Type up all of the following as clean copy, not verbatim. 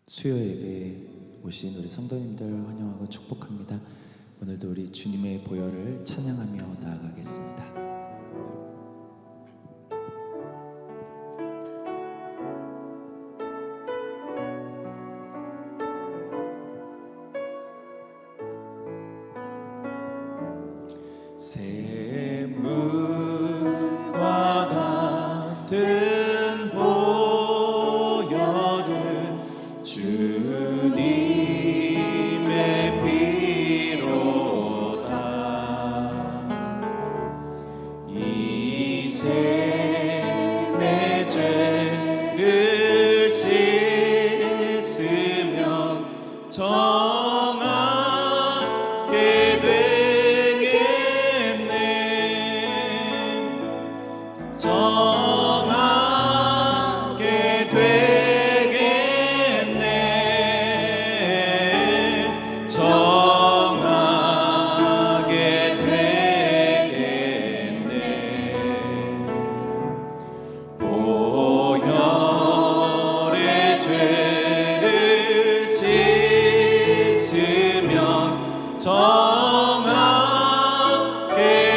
수요예배에 오신 우리 성도님들 환영하고 축복합니다. 오늘도 우리 주님의 보혈을 찬양하며 나아가겠습니다. 샘물과 같은 보혈은 주님의 피로다. 이 샘의 죄를 씻으면 정하게 되겠네. 정하게 되겠네. 정하게 되겠네. 보혈의 죄를 씻으면 정하게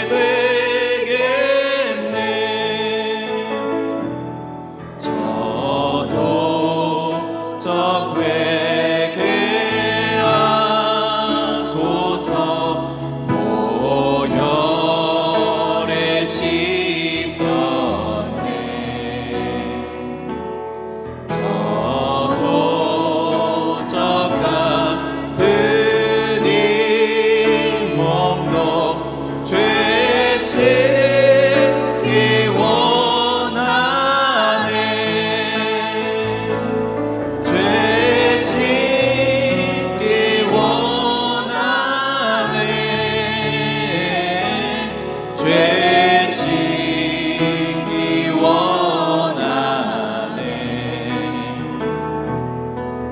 되겠네. 저도 회개하고서 보혈에 씻었네. 저도 같은 이 몸도 죄 씻기 원하네. 죄 씻기 원하네. 죄 씻기 원하네.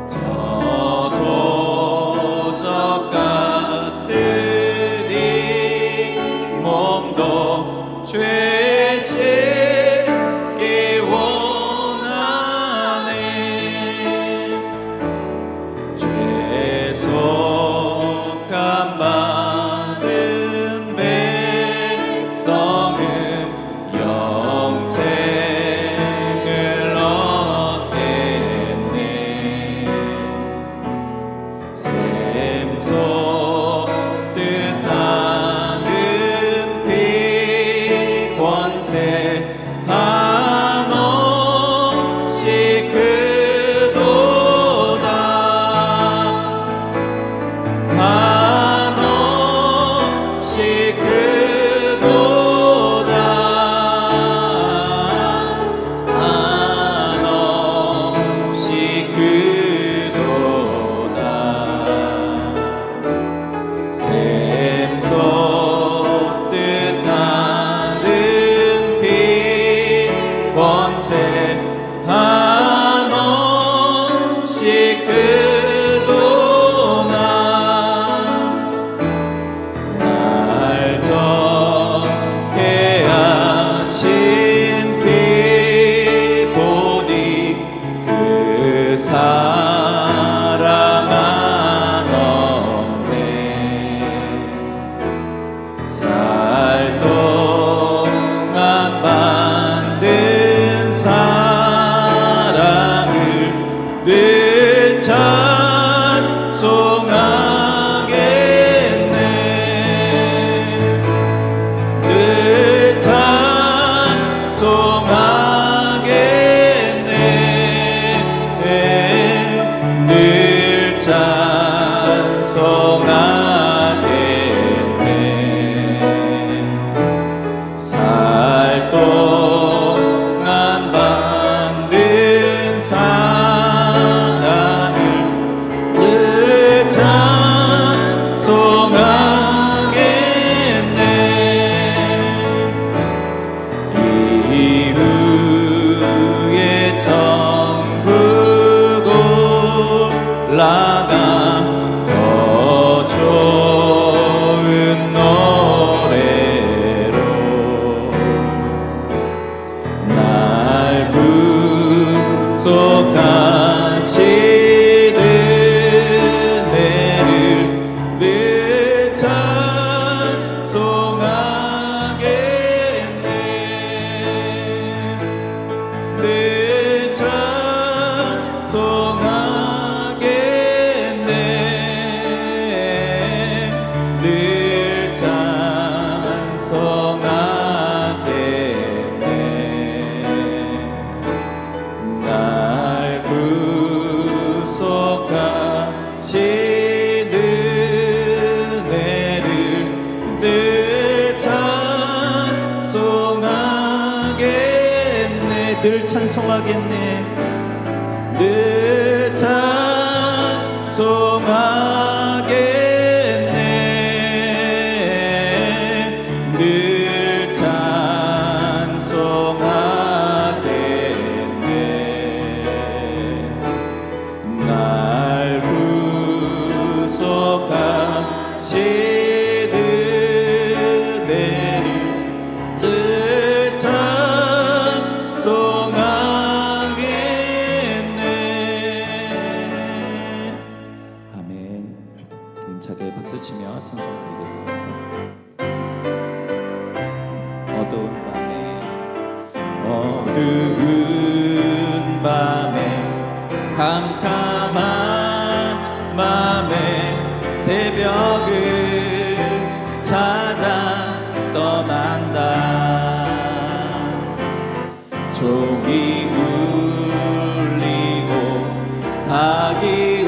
저도 같은 이 몸도 죄 씻기 원하네. 죄속함 받은 백성은 영생을 얻겠네. 샘 솟듯 하는 피 권세 한없이 크도다. 한없이 크도다. 한없이 크도다. 샘 솟듯 하는 피 권세 한없이 크도다. 날 정케 하신 피 보니 그 사랑 한없네. 살 동안 만든 사랑을 늘 찬송하겠네. 늘 찬송하겠네. 늘 찬송하겠네. 늘 찬송하겠네. 늘 찬송하겠네. 늘 찬송하겠네. 날 구속하시는 내리 늘 찬송하겠네. 아멘. 힘차게 박수치며 찬송드리겠습니다. 어두운 밤에 캄캄한 맘에 새벽을 찾아 떠난다. 종이 울리고 닭이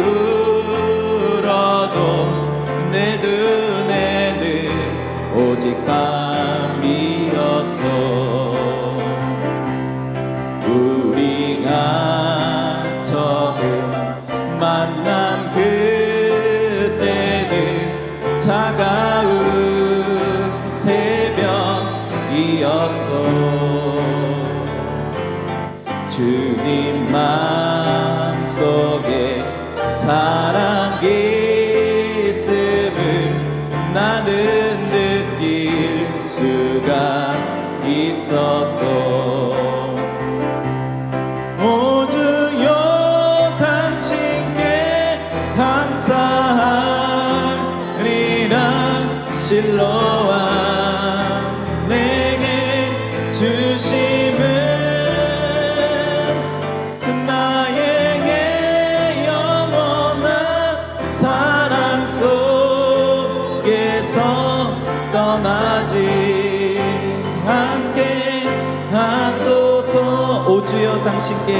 울어도 내 눈에는 오직 밤이었어. 우리가 처음 만난 그때는 차가운 새벽이었어. 주님 마음속에 사랑 있음을 나는 느낄 수가 있어서 오 주여 당신께 감사하리라. 실로와 내게 주심은 나에게 영원한 사랑 속에서 떠나지 않게 하소서. 오 주여 당신께,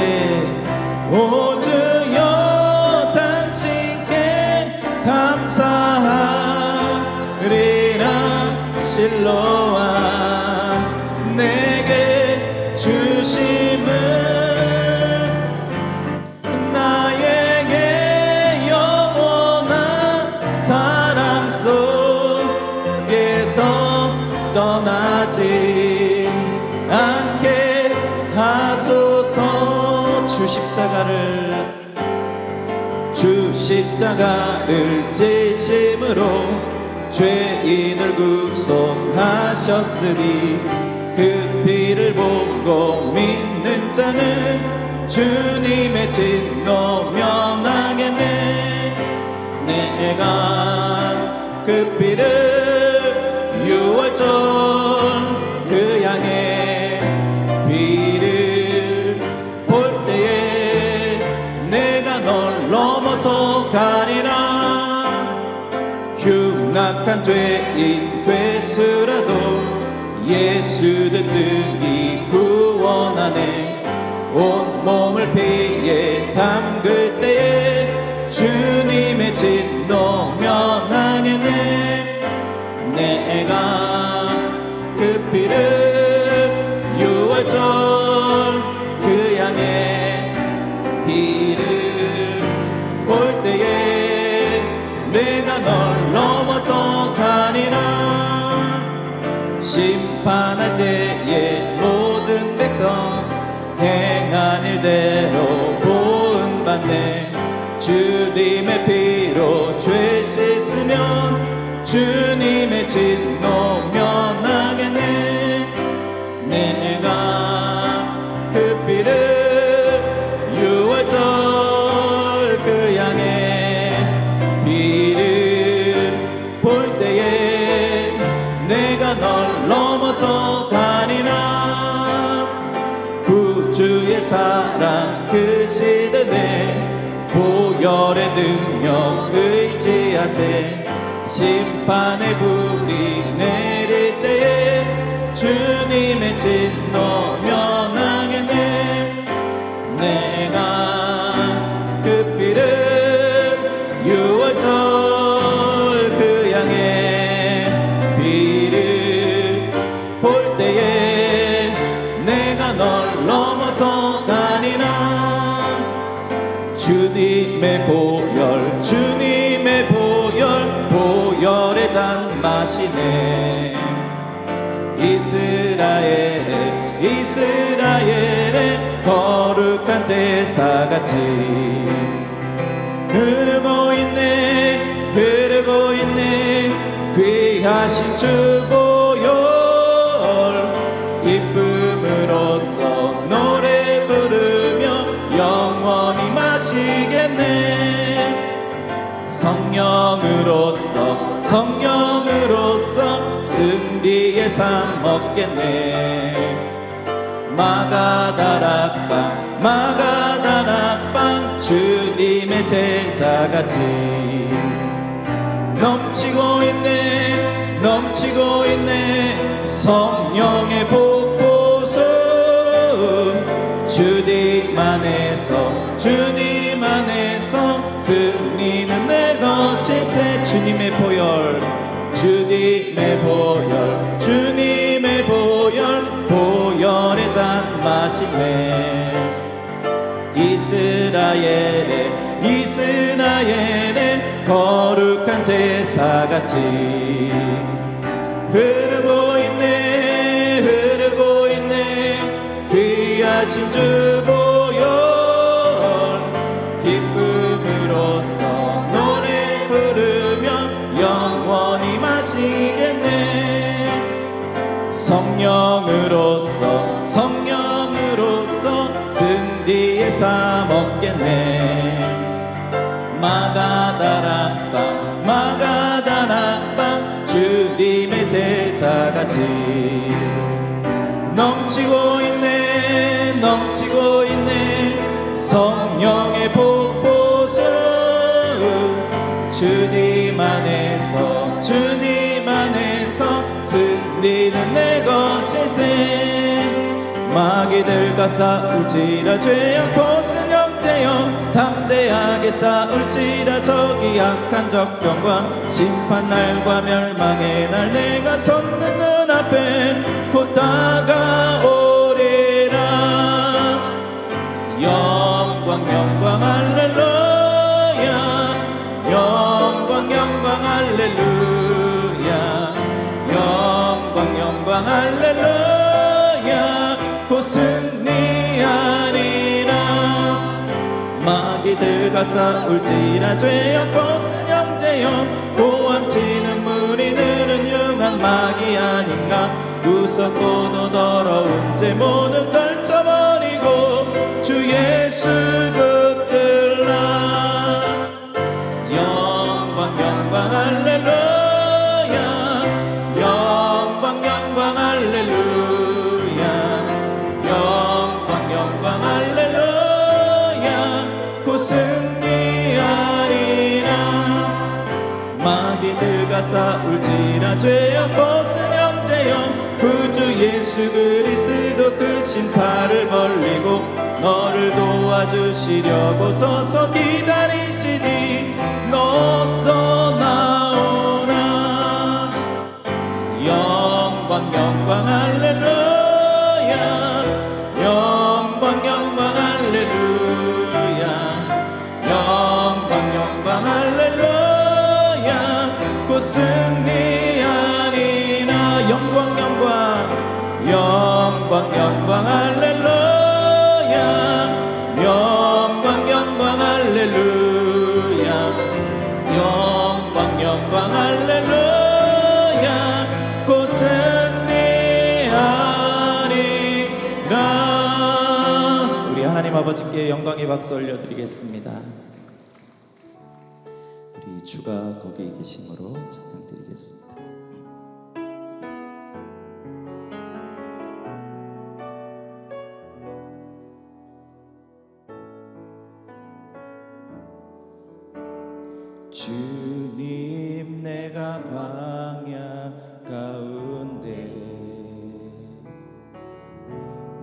오 주여 당신께 감사하리라. 실로와 내게 주심은 나에게 영원한 사랑 속에서 떠나지 않게 하소서. 주 십자가를 지심으로 죄인을 구속하셨으니 그 피를 보고 믿는 자는 주님의 진노 면하겠네. 내가 그 피를 유월절 그 양의 피를 볼 때에 내가 널 넘어서 가리라. 흉악한 죄인 되수라도 예수 든든히 구원하네. 온몸을 피에 담글 때에 주님의 진노 면하겠네. 내가 그 피를 유월절 그 양의 피를 볼 때에 내가 널 넘어서 가리라. 심판할 때에 모든 백성 행한 일대로 보응받네. 주님의 피로 죄 씻으면 주님의 진노 면하겠네. 내가 그 피를 유월절 그 양의 피를 볼 때에 내가 널 넘어서 가리라. 구주의 사랑 그 시드네 보혈의 능력 의지하세. 심판의 불이 내릴 때에 주님의 진노 면하겠네. 내가 그 피를 유월절 그 양의 피를 볼 때에 내가 널 넘어서 주님의 보혈 주님의 보혈 보혈의 잔 마시네. 이스라엘의 거룩한 제사같이 흐르고 있네 귀하신 주 보혈. 기쁨으로써 노래 부르며 영원히 마시겠네. 성령으로서 승리의 삶 먹겠네. 마가다락방 주님의 제자같이 넘치고 있네 성령의 복보수. 주님 안에서 승리는 내 것일세. 주님의 보혈 보혈의 잔 마시네. 이스라엘의 거룩한 제사같이 흐르고 있네 귀하신 주 보혈. 기쁨으로써 노래 부르며 영원히 마시겠네. 성령으로서 승리의 삶 얻겠네. 마가다락방 주님의 제자같이 넘치고 있네 성령의 복보수. 주님 안에서 승리는 내 것일세. 마귀들과 싸울지라 죄악 벗은 형제여 담대하게 싸울지라. 저기 악한 적병과 심판날과 멸망의 날 내가 섰는 눈앞에 곧 다가오리라. 영광 할렐루야. 영광 할렐루야. 영광 할렐루야. 곧 승리하리라. 마귀들과 싸울지라 죄악 벗은 형제여 보암치는 무리들은 흉한 마귀 아닌가. 무섭고도 더러운 죄 모두 떨쳐버리고 주 예수 붙들라. 영광 할렐루야. 영광 할렐루야. 영광 할렐루야. 곧 승리하리라. 마귀들과 싸울지라 죄악 벗은 형제여 구주 예수 그리스도 그 신발을 벌리고 너를 도와주시려고 서서 기다리시니 너서 나오라. 영광 할렐루야. 영광 할렐루야. 영광 할렐루야. 곧 승리하리라. 영광 할렐루야. 영광 할렐루야. 영광 할렐루야. 곧 승리하리라. 우리 하나님 아버지께 영광의 박수 올려드리겠습니다. 우리 주가 거기 계심으로 찬양드리겠습니다. 주님 내가 광야 가운데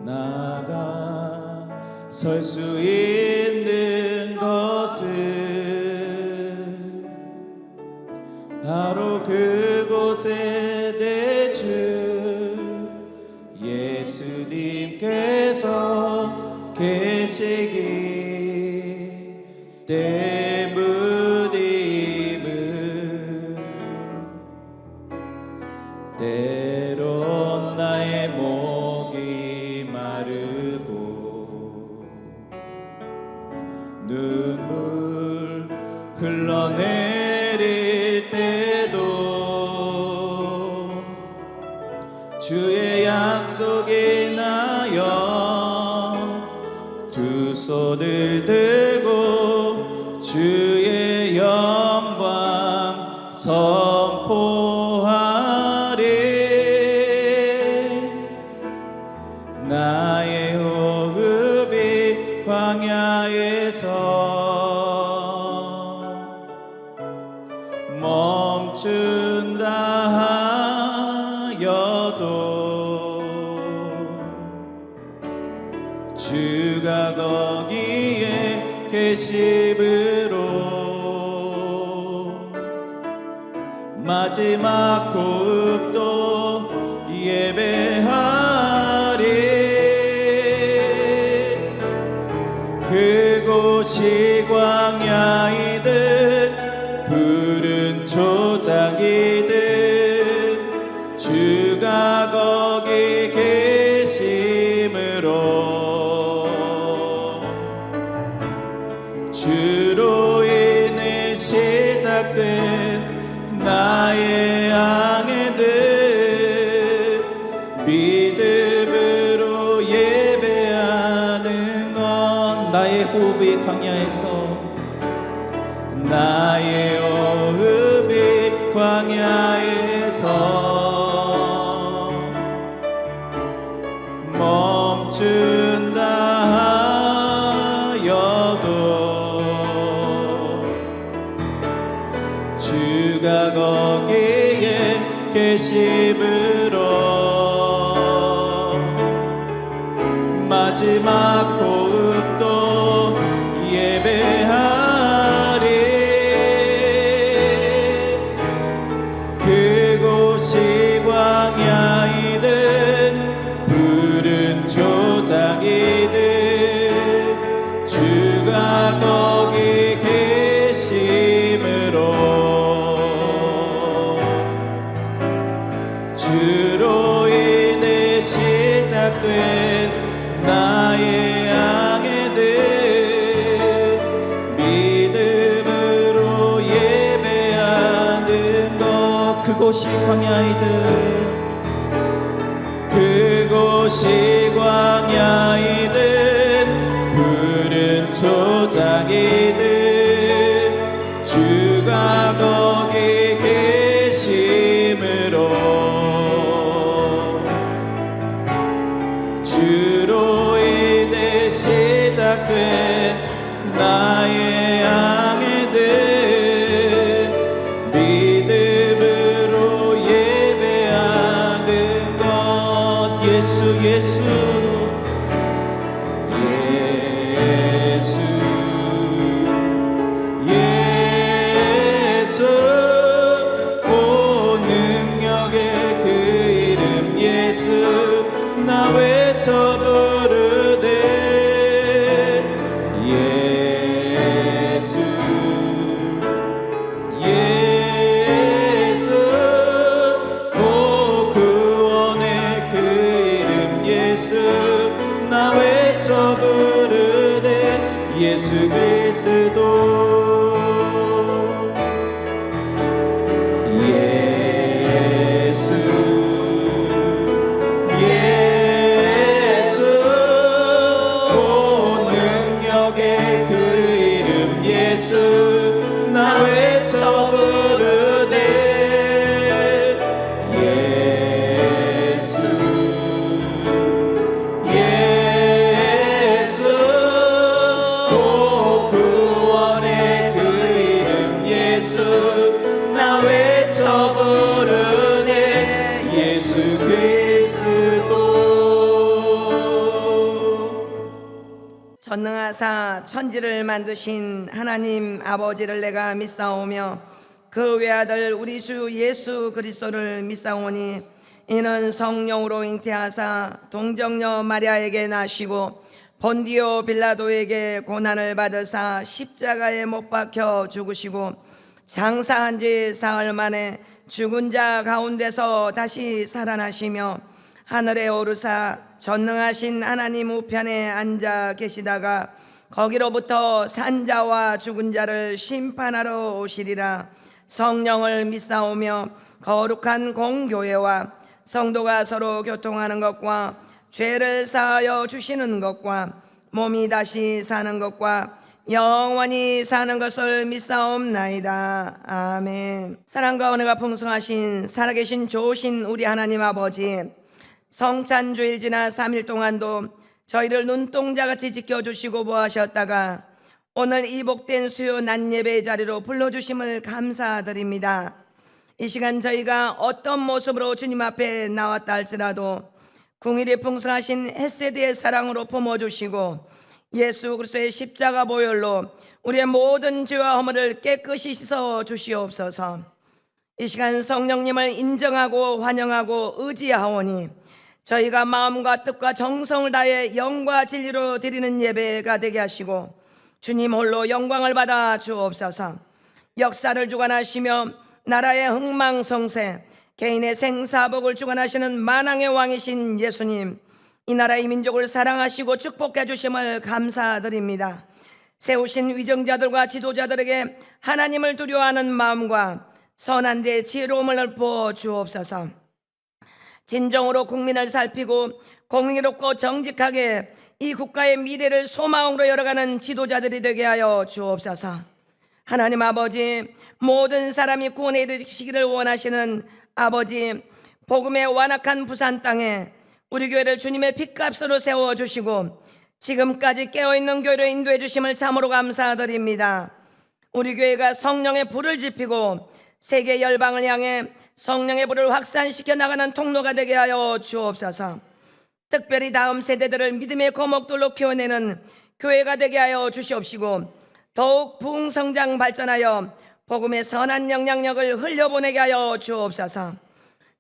나가 설 수 있는 것은 바로 그곳에 내 주 예수님께서 계시기 때문에 때론 나의 목이 마르고 눈물 흘러내릴 때도 주의 약속에 인하여 두 손을 들고 주의 영광 선포하리. 나의 호흡이 광야에서 멈춘다 하여도 주가 거기에 계심으로 마지막 호흡도 예배하리. 그곳이 광야이든 푸른 초장이든 주가 거기 계심으로 주로 인해 시작된 나의 항해는 믿음으로 예배하는 건 나의 호흡이 광야에서 나의 호흡이 광야에서 멈춘다 하여도 주가 거기에 계심으로 마지막 호흡도 예배하리. 그곳이 광야이든 푸른 초장이든 주가 거기 계심으로 주로 인해 시작된 나의 항해는 믿음으로 예배하는 것. 그곳이 광야이든 그곳이 광야이든 푸른 초장이든 주가 거기 계심으로 주로 인해 시작된 나의 항해는 믿음으로 예배하는 것. 예수 예수 예수 예수 오 능력의 그 이름 예수 나 외쳐 부르되 예수 예수 오 구원의 그 이름 예수 나 외쳐 부르되 예수 그리스도 예수 예수 오 능력의 그 이름 예수 나 외쳐 부르네 예수 예수 오 구원의 그 이름 예수 나 외쳐 부르네 예수 그리스도. 전능하사 천지를 만드신 하나님 아버지를 내가 믿사오며 그 외아들 우리 주 예수 그리스도를 믿사오니 이는 성령으로 잉태하사 동정녀 마리아에게 나시고 본디오 빌라도에게 고난을 받으사 십자가에 못 박혀 죽으시고 장사한 지 사흘 만에 죽은 자 가운데서 다시 살아나시며 하늘에 오르사 전능하신 하나님 우편에 앉아 계시다가 거기로부터 산자와 죽은 자를 심판하러 오시리라. 성령을 믿사오며 거룩한 공교회와 성도가 서로 교통하는 것과 죄를 사하여 주시는 것과 몸이 다시 사는 것과 영원히 사는 것을 믿사옵나이다. 아멘. 사랑과 은혜가 풍성하신 살아계신 좋으신 우리 하나님 아버지, 성찬주일 지나 3일 동안도 저희를 눈동자같이 지켜주시고 보하셨다가 오늘 이 복된 수요 낮 예배의 자리로 불러주심을 감사드립니다. 이 시간 저희가 어떤 모습으로 주님 앞에 나왔다 할지라도 궁일이 풍성하신 헷세드의 사랑으로 품어주시고 예수 그리스도의 십자가 보혈로 우리의 모든 죄와 허물을 깨끗이 씻어 주시옵소서. 이 시간 성령님을 인정하고 환영하고 의지하오니 저희가 마음과 뜻과 정성을 다해 영과 진리로 드리는 예배가 되게 하시고 주님 홀로 영광을 받아 주옵소서. 역사를 주관하시며 나라의 흥망성쇠 개인의 생사복을 주관하시는 만왕의 왕이신 예수님, 이 나라의 민족을 사랑하시고 축복해 주심을 감사드립니다. 세우신 위정자들과 지도자들에게 하나님을 두려워하는 마음과 선한 데 지혜로움을 부어 주옵소서. 진정으로 국민을 살피고 공의롭고 정직하게 이 국가의 미래를 소망으로 열어가는 지도자들이 되게 하여 주옵소서. 하나님 아버지, 모든 사람이 구원에 이르시기를 원하시는 아버지, 복음의 완악한 부산 땅에 우리 교회를 주님의 핏값으로 세워주시고 지금까지 깨어있는 교회로 인도해 주심을 참으로 감사드립니다. 우리 교회가 성령의 불을 지피고 세계 열방을 향해 성령의 불을 확산시켜 나가는 통로가 되게 하여 주옵소서. 특별히 다음 세대들을 믿음의 거목들로 키워내는 교회가 되게 하여 주시옵시고 더욱 부흥성장 발전하여 복음의 선한 영향력을 흘려보내게 하여 주옵소서.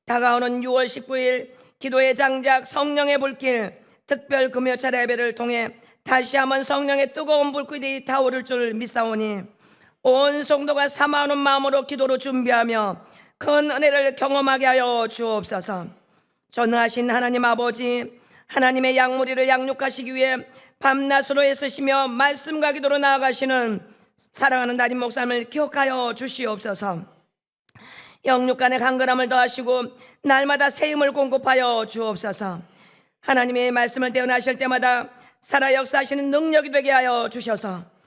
다가오는 6월 19일 기도의 장작 성령의 불길 특별 금요 차례 예배를 통해 다시 한번 성령의 뜨거운 불길이 타오를 줄 믿사오니 온 성도가 사모하는 마음으로 기도로 준비하며 큰 은혜를 경험하게 하여 주옵소서. 전능하신 하나님 아버지, 하나님의 양무리를 양육하시기 위해 밤낮으로 애쓰시며 말씀과 기도로 나아가시는 사랑하는 담임 목사님을 기억하여 주시옵소서. 영육간의 강건함을 더하시고 날마다 새 힘을 공급하여 주옵소서. 하나님의 말씀을 대언하실 때마다 살아 역사하시는 능력이 되게 하여 주셔서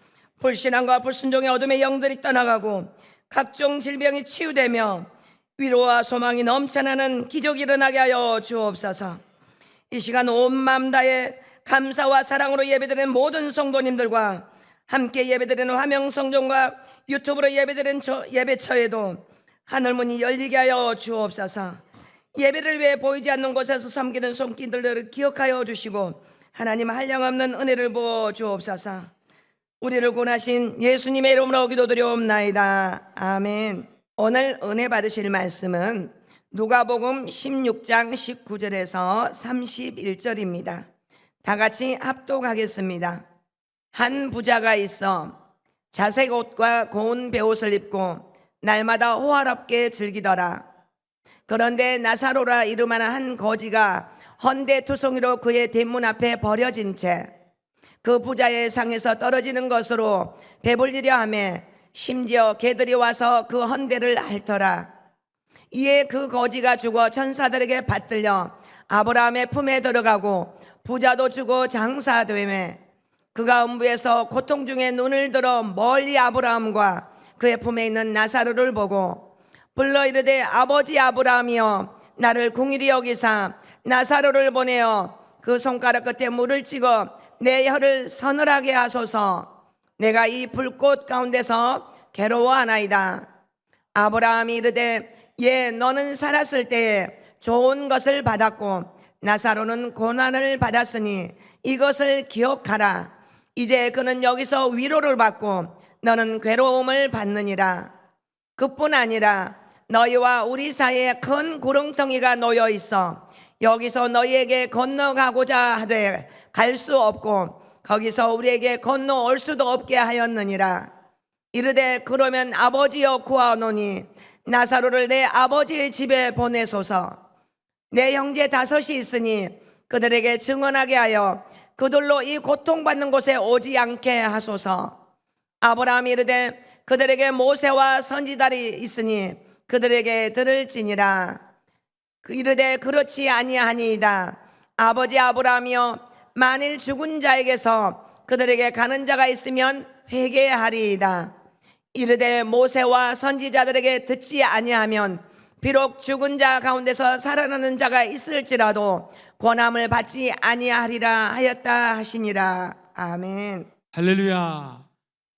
불신앙과 불순종의 어둠의 영들이 떠나가고 각종 질병이 치유되며 위로와 소망이 넘쳐나는 기적이 일어나게 하여 주옵소서. 이 시간 온 마음 다해 감사와 사랑으로 예배드리는 모든 성도님들과 함께 예배드리는 화명성전과 유튜브로 예배드리는 예배처에도 하늘문이 열리게 하여 주옵소서. 예배를 위해 보이지 않는 곳에서 섬기는 손길들을 기억하여 주시고 하나님 한량없는 은혜를 부어 주옵소서. 우리를 구원하신 예수님의 이름으로 기도드리옵나이다. 아멘. 오늘 은혜 받으실 말씀은 누가복음 16장 19절에서 31절입니다. 다 같이 합독하겠습니다. 한 부자가 있어 자색 옷과 고운 베옷을 입고 날마다 호화롭게 즐기더라. 그런데 나사로라 이름하는 한 거지가 헌데투성이로 그의 대문 앞에 버려진 채 그 부자의 상에서 떨어지는 것으로 배불리려 하며 심지어 개들이 와서 그 헌데를 핥더라. 이에 그 거지가 죽어 천사들에게 받들려 아브라함의 품에 들어가고 부자도 죽어 장사되매 그가 음부에서 고통 중에 눈을 들어 멀리 아브라함과 그의 품에 있는 나사로를 보고 불러 이르되 아버지 아브라함이여 나를 긍휼히 여기사 나사로를 보내어 그 손가락 끝에 물을 찍어 내 혀를 서늘하게 하소서. 내가 이 불꽃 가운데서 괴로워하나이다. 아브라함이 이르되 예 너는 살았을 때에 좋은 것을 받았고 나사로는 고난을 받았으니 이것을 기억하라. 이제 그는 여기서 위로를 받고 너는 괴로움을 받느니라. 그뿐 아니라 너희와 우리 사이에 큰 구렁텅이가 놓여 있어 여기서 너희에게 건너가고자 하되 갈 수 없고 거기서 우리에게 건너올 수도 없게 하였느니라. 이르되 그러면 아버지여 구하노니 나사로를 내 아버지의 집에 보내소서. 내 형제 5이 있으니 그들에게 증언하게 하여 그들로 이 고통받는 곳에 오지 않게 하소서. 아브라함이 이르되 그들에게 모세와 선지자들이 있으니 그들에게 들을지니라. 이르되 그렇지 아니하니이다. 아버지 아브라함이여, 만일 죽은 자에게서 그들에게 가는 자가 있으면 회개하리이다. 이르되 모세와 선지자들에게 듣지 아니하면 비록 죽은 자 가운데서 살아나는 자가 있을지라도 권함을 받지 아니하리라 하였다 하시니라. 아멘. 할렐루야.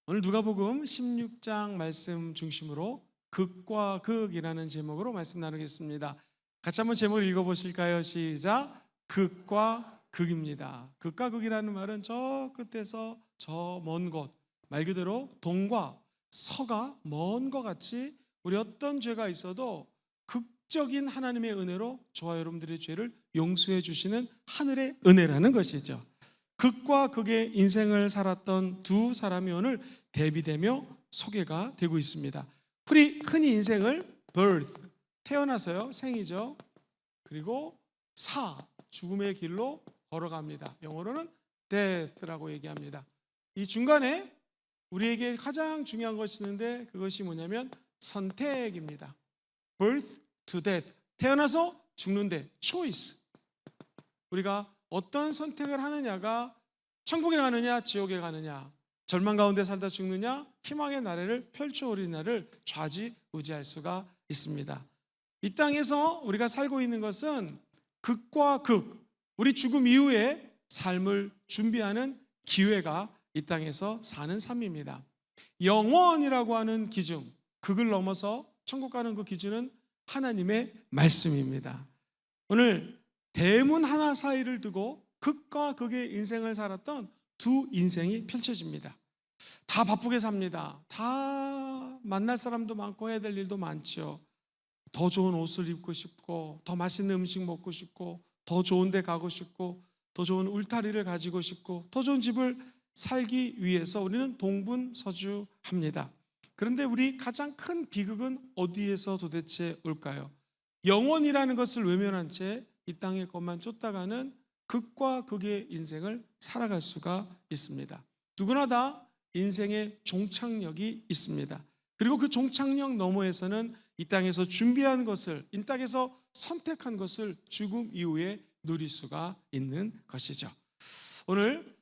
오늘 누가복음 16장 말씀 중심으로 극과 극이라는 제목으로 말씀 나누겠습니다. 같이 한번 제목을 읽어보실까요? 시작. 극과 극입니다. 극과 극이라는 말은 저 끝에서 저 먼 곳, 말 그대로 동과 서가 먼 것 같이 우리 어떤 죄가 있어도 극적인 하나님의 은혜로 저와 여러분들의 죄를 용서해 주시는 하늘의 은혜라는 것이죠. 극과 극의 인생을 살았던 두 사람이 오늘 대비되며 소개가 되고 있습니다. 흔히 인생을 birth, 태어나서요, 생이죠. 그리고 죽음의 길로 걸어갑니다. 영어로는 death라고 얘기합니다. 이 중간에 우리에게 가장 중요한 것이 있는데 그것이 뭐냐면 선택입니다. birth to death, 태어나서 죽는데 choice. 우리가 어떤 선택을 하느냐가 천국에 가느냐 지옥에 가느냐, 절망 가운데 살다 죽느냐 희망의 나래를 펼쳐오리는 날을 좌지우지할 수가 있습니다. 이 땅에서 우리가 살고 있는 것은 극과 극, 우리 죽음 이후에 삶을 준비하는 기회가 이 땅에서 사는 삶입니다. 영원이라고 하는 기준, 극을 넘어서 천국 가는 그 기준은 하나님의 말씀입니다. 오늘 대문 하나 사이를 두고 극과 극의 인생을 살았던 두 인생이 펼쳐집니다. 다 바쁘게 삽니다. 다 만날 사람도 많고 해야 될 일도 많죠. 더 좋은 옷을 입고 싶고, 더 맛있는 음식 먹고 싶고, 더 좋은 데 가고 싶고, 더 좋은 울타리를 가지고 싶고, 더 좋은 집을 살기 위해서 우리는 동분서주합니다. 그런데 우리 가장 큰 비극은 어디에서 도대체 올까요? 영원이라는 것을 외면한 채 이 땅의 것만 쫓다가는 극과 극의 인생을 살아갈 수가 있습니다. 누구나 다 인생의 종착역이 있습니다. 그리고 그 종착역 너머에서는 이 땅에서 준비한 것을, 이 땅에서 선택한 것을 죽음 이후에 누릴 수가 있는 것이죠. 오늘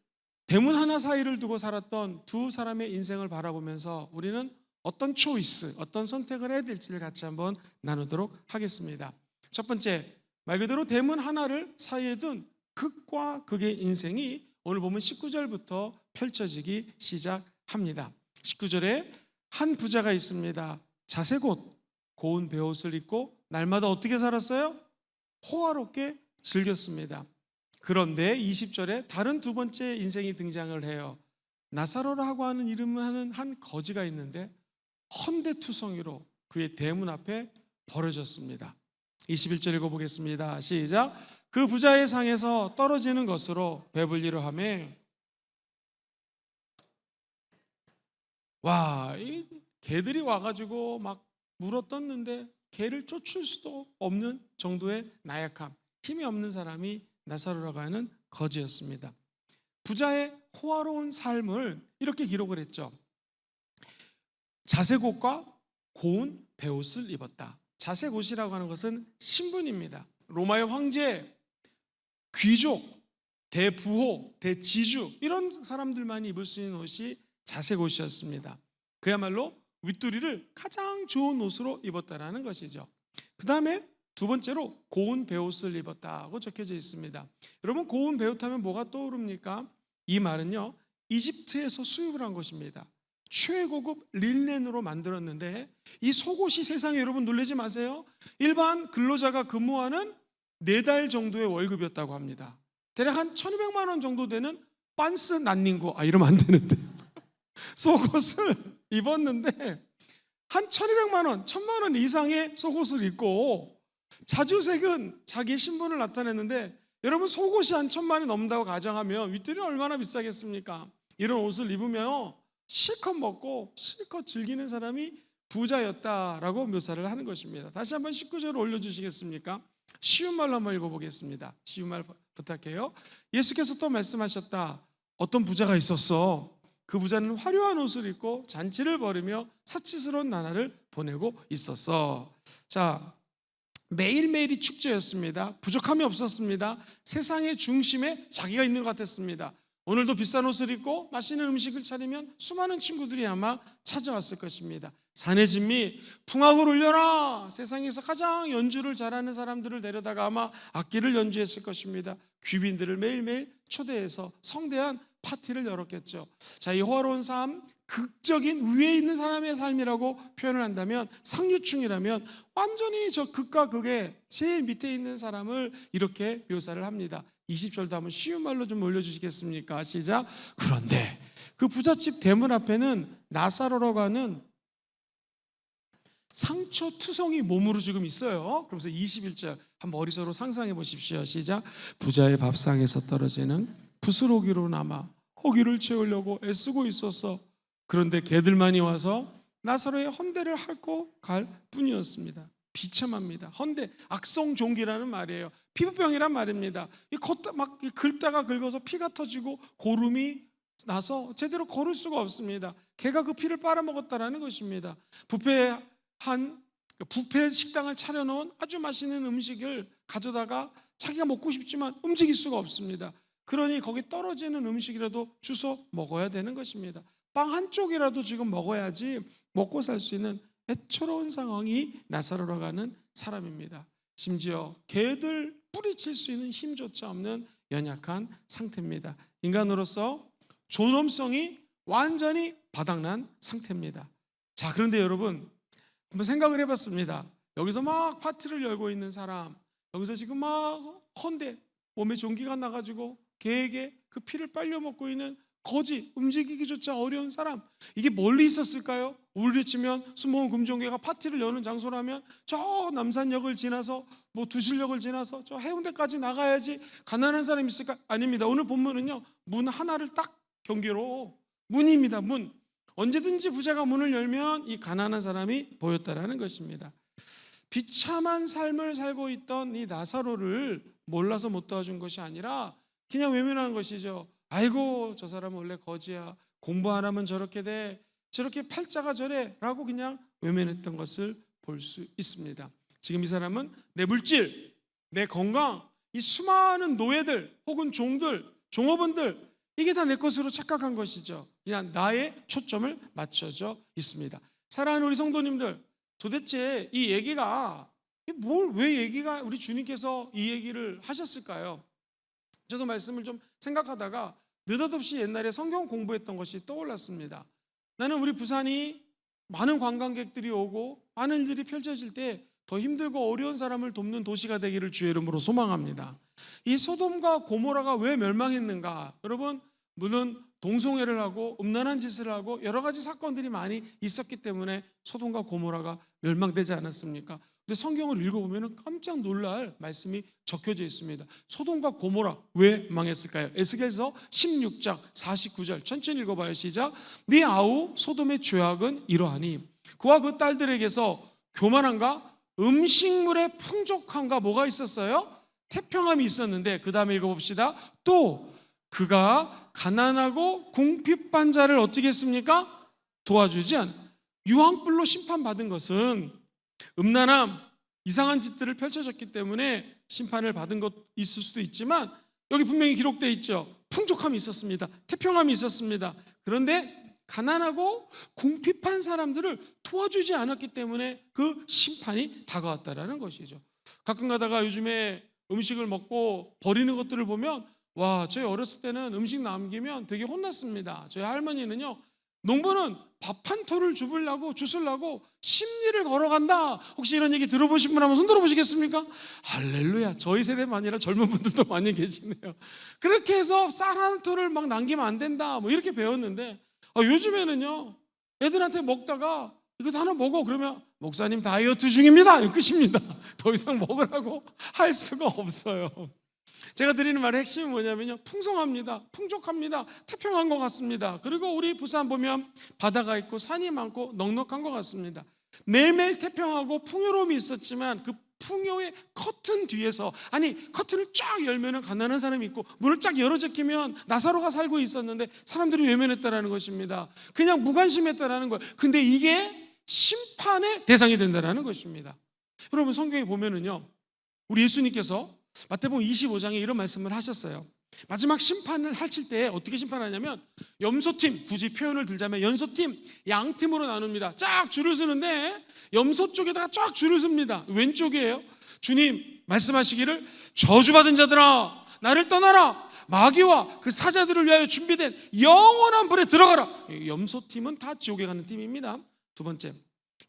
대문 하나 사이를 두고 살았던 두 사람의 인생을 바라보면서 우리는 어떤 초이스, 어떤 선택을 해야 될지를 같이 한번 나누도록 하겠습니다. 첫 번째, 말 그대로 대문 하나를 사이에 둔 극과 극의 인생이 오늘 보면 19절부터 펼쳐지기 시작합니다. 19절에 한 부자가 있습니다. 자세곧 고운 베옷을 입고 날마다 어떻게 살았어요? 호화롭게 즐겼습니다. 그런데 20절에 다른 두 번째 인생이 등장을 해요. 나사로라고 하는 이름을 하는 한 거지가 있는데 헌데투성이로 그의 대문 앞에 버려졌습니다. 21절 읽어보겠습니다. 시작. 그 부자의 상에서 떨어지는 것으로 배불리려 하며, 이 개들이 와가지고 막 물어떴는데 개를 쫓을 수도 없는 정도의 나약함, 힘이 없는 사람이 나사로라고 하는 거지였습니다. 부자의 호화로운 삶을 이렇게 기록을 했죠. 자색옷과 고운 베옷을 입었다. 자색옷이라고 하는 것은 신분입니다. 로마의 황제, 귀족, 대부호, 대지주 이런 사람들만 입을 수 있는 옷이 자색옷이었습니다. 그야말로 윗도리를 가장 좋은 옷으로 입었다라는 것이죠. 그 다음에 두 번째로 고운 베옷을 입었다고 적혀져 있습니다. 여러분, 고운 베옷 하면 뭐가 떠오릅니까? 이 말은요, 이집트에서 수입을 한 것입니다. 최고급 린넨으로 만들었는데 이 속옷이, 세상에 여러분 놀라지 마세요, 일반 근로자가 근무하는 4달 정도의 월급이었다고 합니다. 대략 한 1200만 원 정도 되는 빤스 난닝구, 이러면 안 되는데 속옷을 입었는데 한 1200만 원, 1000만 원 이상의 속옷을 입고 자주색은 자기의 신분을 나타냈는데, 여러분 속옷이 한 1000만 원이 넘는다고 가정하면 윗도리는 얼마나 비싸겠습니까? 이런 옷을 입으면 실컷 먹고 실컷 즐기는 사람이 부자였다라고 묘사를 하는 것입니다. 다시 한번 19절을 올려주시겠습니까? 쉬운 말로 한번 읽어보겠습니다. 쉬운 말 부탁해요. 예수께서 또 말씀하셨다. 어떤 부자가 있었어. 그 부자는 화려한 옷을 입고 잔치를 벌이며 사치스러운 나날을 보내고 있었어. 자, 매일매일이 축제였습니다. 부족함이 없었습니다. 세상의 중심에 자기가 있는 것 같았습니다. 오늘도 비싼 옷을 입고 맛있는 음식을 차리면 수많은 친구들이 아마 찾아왔을 것입니다. 산의 진미 풍악을 울려라. 세상에서 가장 연주를 잘하는 사람들을 데려다가 아마 악기를 연주했을 것입니다. 귀빈들을 매일매일 초대해서 성대한 파티를 열었겠죠. 자, 이 호화로운 삶, 극적인 위에 있는 사람의 삶이라고 표현을 한다면, 상류층이라면 완전히 저 극과 극의 제일 밑에 있는 사람을 이렇게 묘사를 합니다. 20절도 한번 쉬운 말로 좀 올려주시겠습니까? 시작. 그런데 그 부잣집 대문 앞에는 나사로라고 하는 상처투성이 몸으로 지금 있어요. 그러면서 21절 한번 머릿속으로 상상해 보십시오. 시작. 부자의 밥상에서 떨어지는 부스러기로 남아 허기를 채우려고 애쓰고 있었어. 그런데 개들만이 와서 나사로의 헌대를 핥고 갈 뿐이었습니다. 비참합니다. 헌대, 악성종기라는 말이에요. 피부병이란 말입니다. 막 긁다가 긁어서 피가 터지고 고름이 나서 제대로 걸을 수가 없습니다. 개가 그 피를 빨아먹었다라는 것입니다. 부페 식당을 차려놓은 아주 맛있는 음식을 가져다가 자기가 먹고 싶지만 움직일 수가 없습니다. 그러니 거기 떨어지는 음식이라도 주워 먹어야 되는 것입니다. 빵 한 쪽이라도 지금 먹어야지 먹고 살 수 있는 애처로운 상황이 나사로라고 하는 사람입니다. 심지어 개들 뿌리칠 수 있는 힘조차 없는 연약한 상태입니다. 인간으로서 존엄성이 완전히 바닥난 상태입니다. 자, 그런데 여러분 한번 생각을 해봤습니다. 여기서 막 파티를 열고 있는 사람, 여기서 지금 막 헌데 몸에 종기가 나가지고 개에게 그 피를 빨려 먹고 있는 거지, 움직이기조차 어려운 사람, 이게 멀리 있었을까요? 우리로 치면 순복음 금종교가 파티를 여는 장소라면 저 남산역을 지나서 뭐 두실역을 지나서 저 해운대까지 나가야지 가난한 사람이 있을까? 아닙니다. 오늘 본문은요, 문 하나를 딱 경계로, 문입니다. 문. 언제든지 부자가 문을 열면 이 가난한 사람이 보였다라는 것입니다. 비참한 삶을 살고 있던 이 나사로를 몰라서 못 도와준 것이 아니라 그냥 외면하는 것이죠. 아이고, 저 사람은 원래 거지야. 공부 안 하면 저렇게 돼. 저렇게 팔자가 저래 라고 그냥 외면했던 것을 볼 수 있습니다. 지금 이 사람은 내 물질, 내 건강, 이 수많은 노예들 혹은 종들, 종업원들, 이게 다 내 것으로 착각한 것이죠. 그냥 나의 초점을 맞춰져 있습니다. 사랑하는 우리 성도님들, 도대체 이 얘기가 왜 얘기가 우리 주님께서 이 얘기를 하셨을까요? 저도 말씀을 좀 생각하다가 느닷없이 옛날에 성경 공부했던 것이 떠올랐습니다. 나는 우리 부산이 많은 관광객들이 오고 많은 일들이 펼쳐질 때 더 힘들고 어려운 사람을 돕는 도시가 되기를 주의 이름으로 소망합니다. 이 소돔과 고모라가 왜 멸망했는가? 여러분, 물론 동성애를 하고 음란한 짓을 하고 여러 가지 사건들이 많이 있었기 때문에 소돔과 고모라가 멸망되지 않았습니까? 근데 성경을 읽어보면 깜짝 놀랄 말씀이 적혀져 있습니다. 소돔과 고모라 왜 망했을까요? 에스겔서 16장 49절 천천히 읽어봐요. 시작. 네 아우 소돔의 죄악은 이러하니 그와 그 딸들에게서 교만함과 음식물의 풍족함과 뭐가 있었어요? 태평함이 있었는데 그 다음에 읽어봅시다. 또 그가 가난하고 궁핍한 자를 어떻게 했습니까? 도와주지 않. 유황불로 심판받은 것은 음란함, 이상한 짓들을 펼쳐졌기 때문에 심판을 받은 것 있을 수도 있지만 여기 분명히 기록되어 있죠. 풍족함이 있었습니다. 태평함이 있었습니다. 그런데 가난하고 궁핍한 사람들을 도와주지 않았기 때문에 그 심판이 다가왔다라는 것이죠. 가끔 가다가 요즘에 음식을 먹고 버리는 것들을 보면 와, 저희 어렸을 때는 음식 남기면 되게 혼났습니다. 저희 할머니는요, 농부는 밥 한 톨을 주술라고 심리를 걸어간다. 혹시 이런 얘기 들어보신 분 한번 손 들어보시겠습니까? 할렐루야. 저희 세대만 아니라 젊은 분들도 많이 계시네요. 그렇게 해서 쌀 한 톨을 막 남기면 안 된다, 뭐 이렇게 배웠는데 요즘에는요, 애들한테 먹다가 이거 하나 먹어 그러면 목사님 다이어트 중입니다. 끝입니다. 더 이상 먹으라고 할 수가 없어요. 제가 드리는 말의 핵심이 뭐냐면요, 풍성합니다. 풍족합니다. 태평한 것 같습니다. 그리고 우리 부산 보면 바다가 있고 산이 많고 넉넉한 것 같습니다. 매일매일 태평하고 풍요로움이 있었지만 그 풍요의 커튼 뒤에서, 아니 커튼을 쫙 열면 가난한 사람이 있고 문을 쫙 열어 제끼면 나사로가 살고 있었는데 사람들이 외면했다라는 것입니다. 그냥 무관심했다라는 거예요. 근데 이게 심판의 대상이 된다라는 것입니다. 여러분, 성경에 보면은요, 우리 예수님께서 마태복음 25장에 이런 말씀을 하셨어요. 마지막 심판을 하실 때 어떻게 심판하냐면, 염소팀, 굳이 표현을 들자면 연소팀, 양팀으로 나눕니다. 쫙 줄을 서는데 염소 쪽에다가 쫙 줄을 섭니다. 왼쪽이에요. 주님 말씀하시기를, 저주받은 자들아 나를 떠나라, 마귀와 그 사자들을 위하여 준비된 영원한 불에 들어가라. 염소팀은 다 지옥에 가는 팀입니다. 두 번째,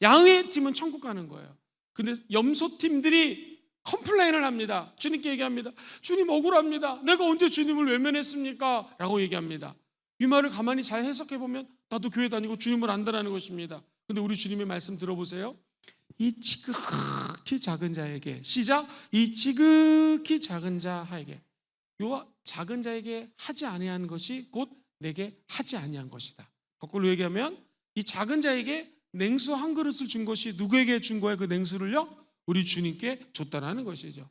양의 팀은 천국 가는 거예요. 근데 염소팀들이 컴플레인을 합니다. 주님께 얘기합니다. 주님 억울합니다. 내가 언제 주님을 외면했습니까? 라고 얘기합니다. 이 말을 가만히 잘 해석해 보면 나도 교회 다니고 주님을 안다라는 것입니다. 근데 우리 주님의 말씀 들어보세요. 이 지극히 작은 자에게, 시작, 이 지극히 작은 자에게, 요 작은 자에게 하지 아니한 것이 곧 내게 하지 아니한 것이다. 거꾸로 얘기하면 이 작은 자에게 냉수 한 그릇을 준 것이 누구에게 준 거예요? 그 냉수를요? 우리 주님께 줬다라는 것이죠.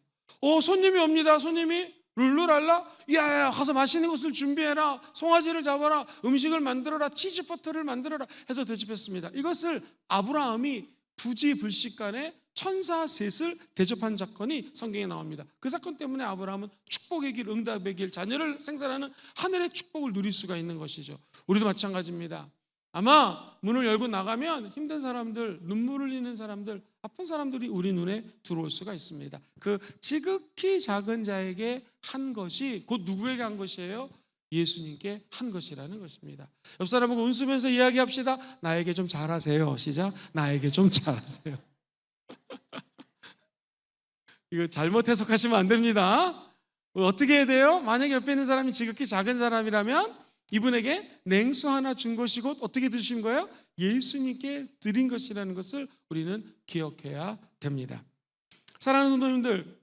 손님이 옵니다. 손님이 룰루랄라, 야야 가서 맛있는 것을 준비해라, 송아지를 잡아라, 음식을 만들어라, 치즈버터를 만들어라 해서 대접했습니다. 이것을 아브라함이 부지불식간에 천사 셋을 대접한 사건이 성경에 나옵니다. 그 사건 때문에 아브라함은 축복의 길, 응답의 길, 자녀를 생산하는 하늘의 축복을 누릴 수가 있는 것이죠. 우리도 마찬가지입니다. 아마 문을 열고 나가면 힘든 사람들, 눈물을 흘리는 사람들, 아픈 사람들이 우리 눈에 들어올 수가 있습니다. 그 지극히 작은 자에게 한 것이 곧 누구에게 한 것이에요? 예수님께 한 것이라는 것입니다. 옆 사람하고 웃으면서 이야기합시다. 나에게 좀 잘하세요. 시작. 나에게 좀 잘하세요. 이거 잘못 해석하시면 안 됩니다. 어떻게 해야 돼요? 만약에 옆에 있는 사람이 지극히 작은 사람이라면 이분에게 냉수 하나 준 것이 곧 어떻게 드신 거예요? 예수님께 드린 것이라는 것을 우리는 기억해야 됩니다. 사랑하는 성도님들,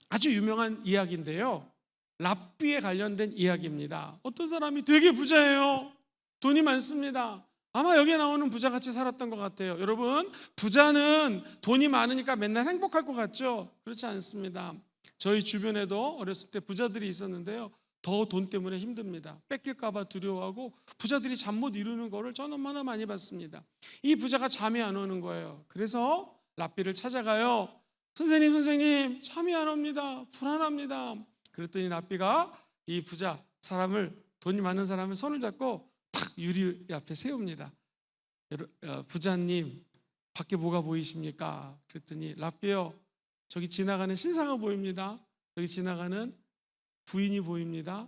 아주 유명한 이야기인데요, 랍비에 관련된 이야기입니다. 어떤 사람이 되게 부자예요. 돈이 많습니다. 아마 여기에 나오는 부자같이 살았던 것 같아요. 여러분, 부자는 돈이 많으니까 맨날 행복할 것 같죠? 그렇지 않습니다. 저희 주변에도 어렸을 때 부자들이 있었는데요, 더 돈 때문에 힘듭니다. 뺏길까 봐 두려워하고 부자들이 잠 못 이루는 거를 저는 얼마나 많이 봤습니다. 이 부자가 잠이 안 오는 거예요. 그래서 랍비를 찾아가요. 선생님 잠이 안 옵니다. 불안합니다. 그랬더니 랍비가 이 부자 사람을, 돈이 많은 사람을 손을 잡고 탁 유리 앞에 세웁니다. 부자님, 밖에 뭐가 보이십니까? 그랬더니 랍비요, 저기 지나가는 신사가 보입니다. 여기 지나가는 부인이 보입니다.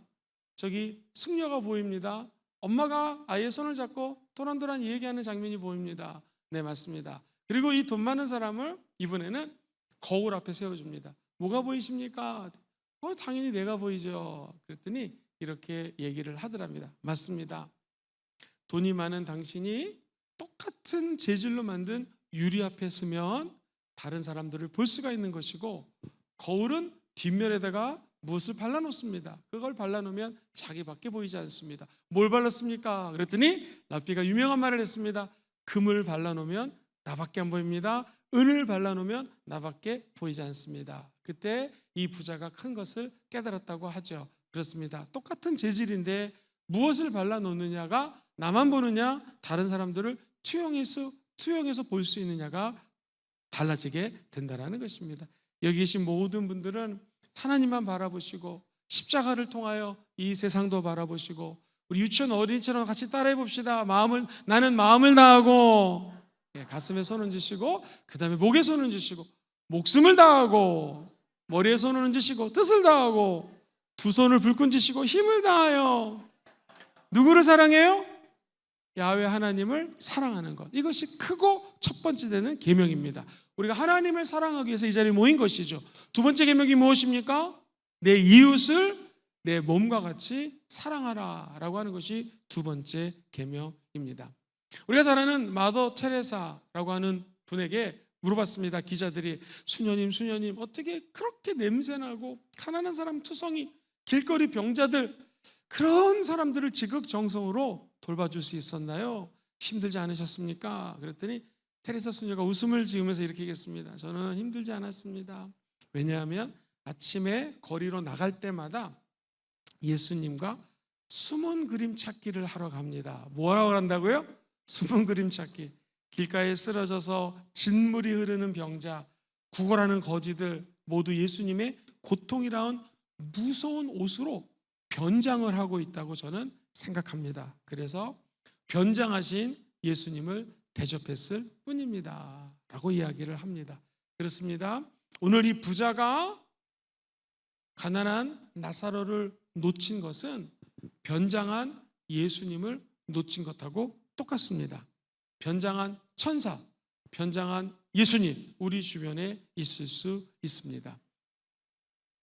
저기 숙녀가 보입니다. 엄마가 아이의 손을 잡고 도란도란 얘기하는 장면이 보입니다. 네, 맞습니다. 그리고 이 돈 많은 사람을 이번에는 거울 앞에 세워줍니다. 뭐가 보이십니까? 당연히 내가 보이죠. 그랬더니 이렇게 얘기를 하더랍니다. 맞습니다. 돈이 많은 당신이 똑같은 재질로 만든 유리 앞에 서면 다른 사람들을 볼 수가 있는 것이고, 거울은 뒷면에다가 무엇을 발라놓습니다. 그걸 발라놓으면 자기밖에 보이지 않습니다. 뭘 발랐습니까? 그랬더니 랍비가 유명한 말을 했습니다. 금을 발라놓으면 나밖에 안 보입니다. 은을 발라놓으면 나밖에 보이지 않습니다. 그때 이 부자가 큰 것을 깨달았다고 하죠. 그렇습니다. 똑같은 재질인데 무엇을 발라놓느냐가 나만 보느냐, 다른 사람들을 투영해서 볼 수 있느냐가 달라지게 된다는 것입니다. 여기 계신 모든 분들은 하나님만 바라보시고 십자가를 통하여 이 세상도 바라보시고, 우리 유치원 어린이처럼 같이 따라해 봅시다. 나는 마음을 다하고, 가슴에 손 얹으시고, 그 다음에 목에 손 얹으시고, 목숨을 다하고, 머리에 손을 얹으시고, 뜻을 다하고, 두 손을 불끈 쥐시고 힘을 다하여 누구를 사랑해요? 야훼 하나님을 사랑하는 것. 이것이 크고 첫 번째 되는 계명입니다. 우리가 하나님을 사랑하기 위해서 이 자리에 모인 것이죠. 두 번째 계명이 무엇입니까? 내 이웃을 내 몸과 같이 사랑하라 라고 하는 것이 두 번째 계명입니다. 우리가 잘 아는 마더 테레사라고 하는 분에게 물어봤습니다. 기자들이, 수녀님 어떻게 그렇게 냄새나고 가난한 사람, 투성이, 길거리 병자들, 그런 사람들을 지극정성으로 돌봐줄 수 있었나요? 힘들지 않으셨습니까? 그랬더니 테레사 수녀가 웃음을 지으면서 이렇게 얘기했습니다. 저는 힘들지 않았습니다. 왜냐하면 아침에 거리로 나갈 때마다 예수님과 숨은 그림 찾기를 하러 갑니다. 뭐라고 한다고요? 숨은 그림 찾기. 길가에 쓰러져서 진물이 흐르는 병자, 구걸하는 거지들 모두 예수님의 고통이라는 무서운 옷으로 변장을 하고 있다고 저는 생각합니다. 그래서 변장하신 예수님을 대접했을 뿐입니다 라고 이야기를 합니다. 그렇습니다. 오늘 이 부자가 가난한 나사로를 놓친 것은 변장한 예수님을 놓친 것하고 똑같습니다. 변장한 천사, 변장한 예수님, 우리 주변에 있을 수 있습니다.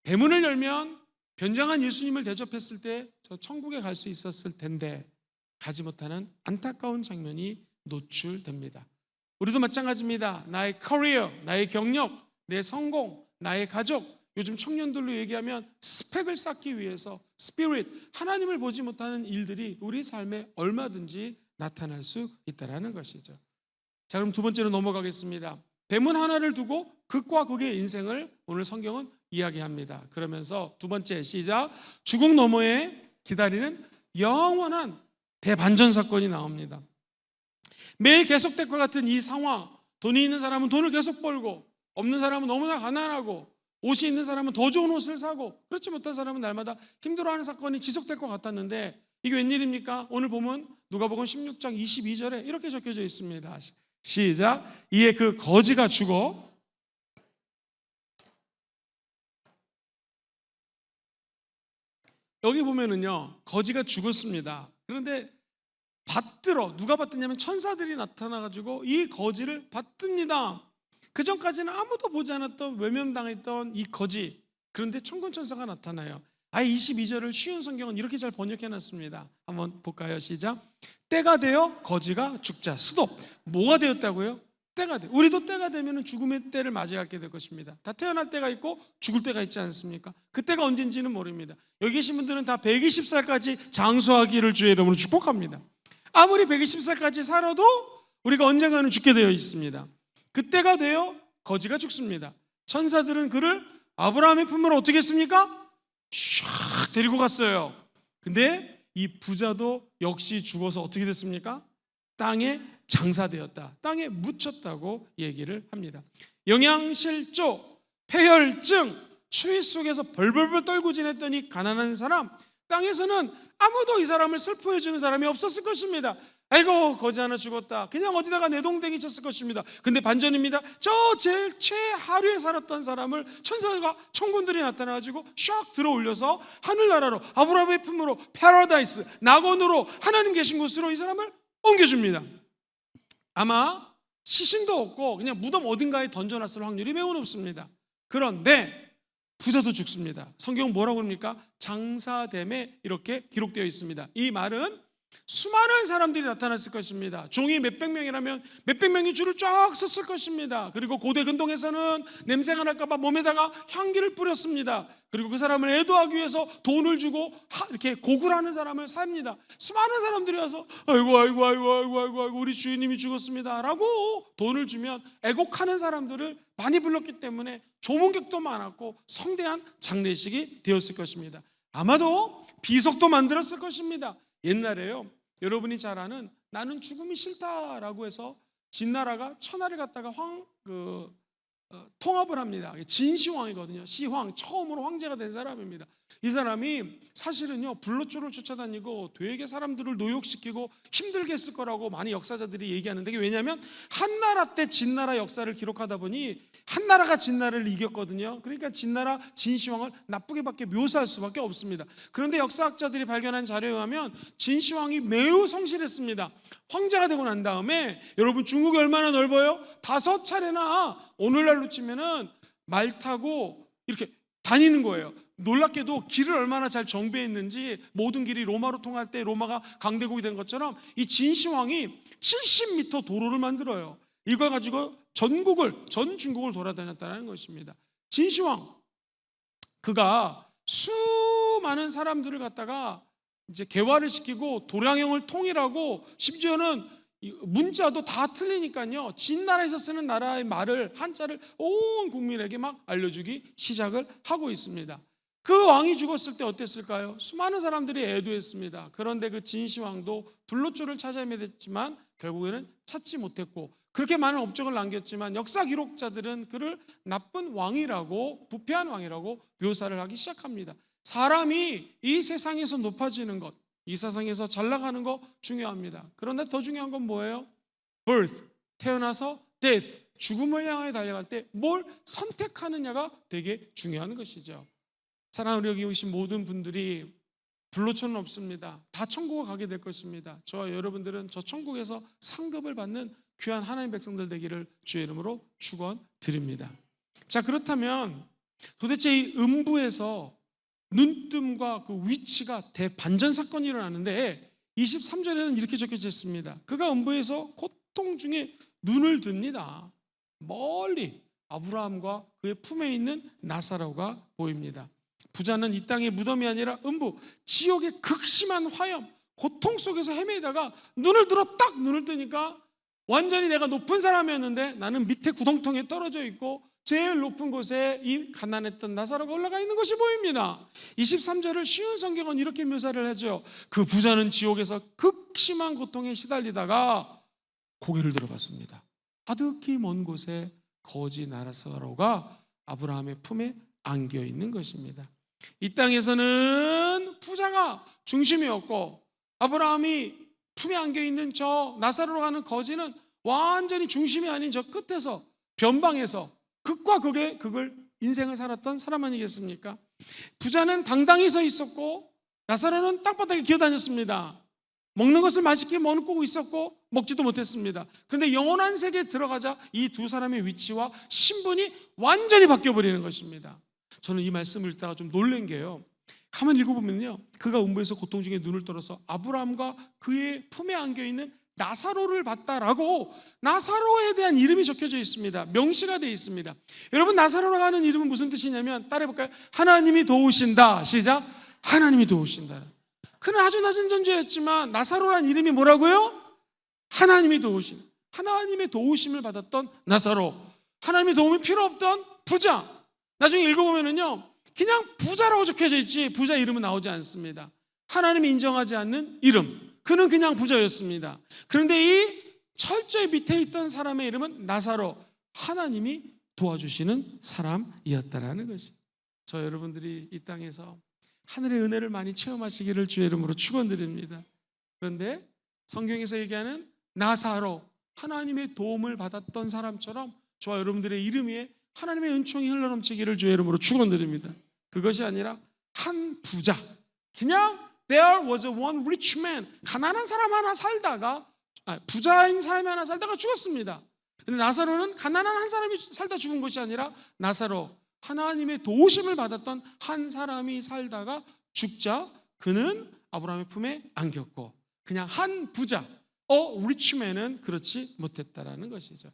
대문을 열면 변장한 예수님을 대접했을 때 저 천국에 갈 수 있었을 텐데 가지 못하는 안타까운 장면이 노출됩니다. 우리도 마찬가지입니다. 나의 커리어, 나의 경력, 내 성공, 나의 가족, 요즘 청년들로 얘기하면 스펙을 쌓기 위해서 스피릿, 하나님을 보지 못하는 일들이 우리 삶에 얼마든지 나타날 수 있다는 것이죠. 자, 그럼 두 번째로 넘어가겠습니다. 대문 하나를 두고 극과 극의 인생을 오늘 성경은 이야기합니다. 그러면서 두 번째, 시작. 죽음 너머에 기다리는 영원한 대반전 사건이 나옵니다. 매일 계속될 것 같은 이 상황, 돈이 있는 사람은 돈을 계속 벌고, 없는 사람은 너무나 가난하고, 옷이 있는 사람은 더 좋은 옷을 사고, 그렇지 못한 사람은 날마다 힘들어하는 사건이 지속될 것 같았는데 이게 웬일입니까? 오늘 보면 누가복음 16장 22절에 이렇게 적혀져 있습니다. 시작. 이에 그 거지가 죽어 여기 보면은요, 거지가 죽었습니다. 그런데 받들어, 누가 받드냐면 천사들이 나타나가지고 이 거지를 받듭니다. 그 전까지는 아무도 보지 않았던 외면당했던 이 거지, 그런데 천군천사가 나타나요. 아예 22절을 쉬운 성경은 이렇게 잘 번역해놨습니다. 한번 볼까요? 시작. 때가 되어 거지가 죽자. 스톱. 뭐가 되었다고요? 때가 돼. 우리도 때가 되면 죽음의 때를 맞이하게 될 것입니다. 다 태어날 때가 있고 죽을 때가 있지 않습니까? 그때가 언젠지는 모릅니다. 여기 계신 분들은 다 120살까지 장수하기를 주의 이름으로 축복합니다. 아무리 120살까지 살아도 우리가 언젠가는 죽게 되어 있습니다. 그때가 되어 거지가 죽습니다. 천사들은 그를 아브라함의 품으로 어떻게 했습니까? 샥 데리고 갔어요. 근데 이 부자도 역시 죽어서 어떻게 됐습니까? 땅에 장사되었다, 땅에 묻혔다고 얘기를 합니다. 영양실조, 폐혈증, 추위 속에서 벌벌벌 떨고 지냈던 이 가난한 사람, 땅에서는 아무도 이 사람을 슬퍼해 주는 사람이 없었을 것입니다. 아이고 거지 하나 죽었다, 그냥 어디다가 내동댕이 쳤을 것입니다. 근데 반전입니다. 저 제일 최하류에 살았던 사람을 천사가 천군들이 나타나가지고 샥 들어올려서 하늘나라로, 아브라함의 품으로, 패러다이스, 낙원으로, 하나님 계신 곳으로 이 사람을 옮겨줍니다. 아마 시신도 없고 그냥 무덤 어딘가에 던져놨을 확률이 매우 높습니다. 그런데 부자도 죽습니다. 성경은 뭐라고 합니까? 장사됨에 이렇게 기록되어 있습니다. 이 말은 수많은 사람들이 나타났을 것입니다. 종이 몇백 명이라면 몇백 명이 줄을 쫙 섰을 것입니다. 그리고 고대 근동에서는 냄새가 날까봐 몸에다가 향기를 뿌렸습니다. 그리고 그 사람을 애도하기 위해서 돈을 주고 이렇게 고굴하는 사람을 삽니다. 수많은 사람들이 와서 아이고 우리 주인님이 죽었습니다 라고 돈을 주면 애곡하는 사람들을 많이 불렀기 때문에 조문객도 많았고 성대한 장례식이 되었을 것입니다. 아마도 비석도 만들었을 것입니다. 옛날에요, 여러분이 잘 아는 나는 죽음이 싫다라고 해서 진나라가 천하를 갖다가 통합을 합니다. 진시황이거든요. 시황, 처음으로 황제가 된 사람입니다. 이 사람이 사실은요 불로초를 쫓아다니고 되게 사람들을 노역시키고 힘들게 했을 거라고 많이 역사자들이 얘기하는데, 왜냐하면 한나라 때 진나라 역사를 기록하다 보니 한나라가 진나라를 이겼거든요. 그러니까 진나라 진시황을 나쁘게밖에 묘사할 수밖에 없습니다. 그런데 역사학자들이 발견한 자료에 의하면 진시황이 매우 성실했습니다. 황제가 되고 난 다음에, 여러분 중국이 얼마나 넓어요? 5차례나 오늘날로 치면은 말 타고 이렇게 다니는 거예요. 놀랍게도 길을 얼마나 잘 정비했는지 모든 길이 로마로 통할 때 로마가 강대국이 된 것처럼 이 진시황이 70m 도로를 만들어요. 이걸 가지고 전 중국을 돌아다녔다는 것입니다. 진시황, 그가 수많은 사람들을 갖다가 이제 개화를 시키고 도량형을 통일하고 심지어는 이 문자도 다 틀리니까요. 진 나라에서 쓰는 나라의 말을 한자를 온 국민에게 막 알려주기 시작을 하고 있습니다. 그 왕이 죽었을 때 어땠을까요? 수많은 사람들이 애도했습니다. 그런데 그 진시황도 불로초를 찾아 헤맸지만 결국에는 찾지 못했고, 그렇게 많은 업적을 남겼지만 역사 기록자들은 그를 나쁜 왕이라고, 부패한 왕이라고 묘사를 하기 시작합니다. 사람이 이 세상에서 높아지는 것, 이 세상에서 잘 나가는 거 중요합니다. 그런데 더 중요한 건 뭐예요? birth, 태어나서 death, 죽음을 향해 달려갈 때 뭘 선택하느냐가 되게 중요한 것이죠. 사랑하는 여기 오신 모든 분들이 불로초는 없습니다. 다 천국을 가게 될 것입니다. 저와 여러분들은 저 천국에서 상급을 받는 귀한 하나님 백성들 되기를 주의 이름으로 축원드립니다. 자, 그렇다면 도대체 이 음부에서 눈뜸과 그 위치가 대반전 사건이 일어나는데 23절에는 이렇게 적혀져 있습니다. 그가 음부에서 고통 중에 눈을 듭니다. 멀리 아브라함과 그의 품에 있는 나사로가 보입니다. 부자는 이 땅의 무덤이 아니라 음부, 지옥의 극심한 화염, 고통 속에서 헤매다가 눈을 들어 딱 눈을 뜨니까 완전히 내가 높은 사람이었는데 나는 밑에 구덩텅에 떨어져 있고 제일 높은 곳에 이 가난했던 나사로가 올라가 있는 것이 보입니다. 23절을 쉬운 성경은 이렇게 묘사를 하죠. 그 부자는 지옥에서 극심한 고통에 시달리다가 고개를 들어봤습니다. 아득히 먼 곳에 거지 나사로가 아브라함의 품에 안겨 있는 것입니다. 이 땅에서는 부자가 중심이었고 아브라함이 품에 안겨 있는 저 나사로로 가는 거지는 완전히 중심이 아닌 저 끝에서 변방에서 극과 극의 극을 인생을 살았던 사람 아니겠습니까? 부자는 당당히 서 있었고 나사로는 땅바닥에 기어다녔습니다. 먹는 것을 맛있게 먹고 있었고 먹지도 못했습니다. 그런데 영원한 세계에 들어가자 이 두 사람의 위치와 신분이 완전히 바뀌어버리는 것입니다. 저는 이 말씀을 읽다가 좀 놀란 게요, 가만히 읽어보면요, 그가 음부에서 고통 중에 눈을 떨어서 아브라함과 그의 품에 안겨있는 나사로를 봤다라고 나사로에 대한 이름이 적혀져 있습니다. 명시가 되어 있습니다. 여러분, 나사로라고 하는 이름은 무슨 뜻이냐면, 따라해볼까요? 하나님이 도우신다. 시작. 하나님이 도우신다. 그는 아주 낮은 존재였지만 나사로라는 이름이 뭐라고요? 하나님이 도우신, 하나님의 도우심을 받았던 나사로, 하나님의 도움이 필요 없던 부자. 나중에 읽어보면은요, 그냥 부자라고 적혀져 있지 부자 이름은 나오지 않습니다. 하나님이 인정하지 않는 이름, 그는 그냥 부자였습니다. 그런데 이 철저히 밑에 있던 사람의 이름은 나사로, 하나님이 도와주시는 사람이었다라는 것이죠. 저 여러분들이 이 땅에서 하늘의 은혜를 많이 체험하시기를 주의 이름으로 축원드립니다. 그런데 성경에서 얘기하는 나사로, 하나님의 도움을 받았던 사람처럼 저와 여러분들의 이름 위에 하나님의 은총이 흘러넘치기를 주의 이름으로 축원드립니다. 그것이 아니라 한 부자, 그냥 there was one rich man, 가난한 사람 하나 살다가, 부자인 사람이 하나 살다가 죽었습니다. 근데 나사로는 가난한 한 사람이 살다 죽은 것이 아니라 나사로, 하나님의 도우심을 받았던 한 사람이 살다가 죽자 그는 아브라함의 품에 안겼고, 그냥 한 부자, 리치맨은 그렇지 못했다라는 것이죠.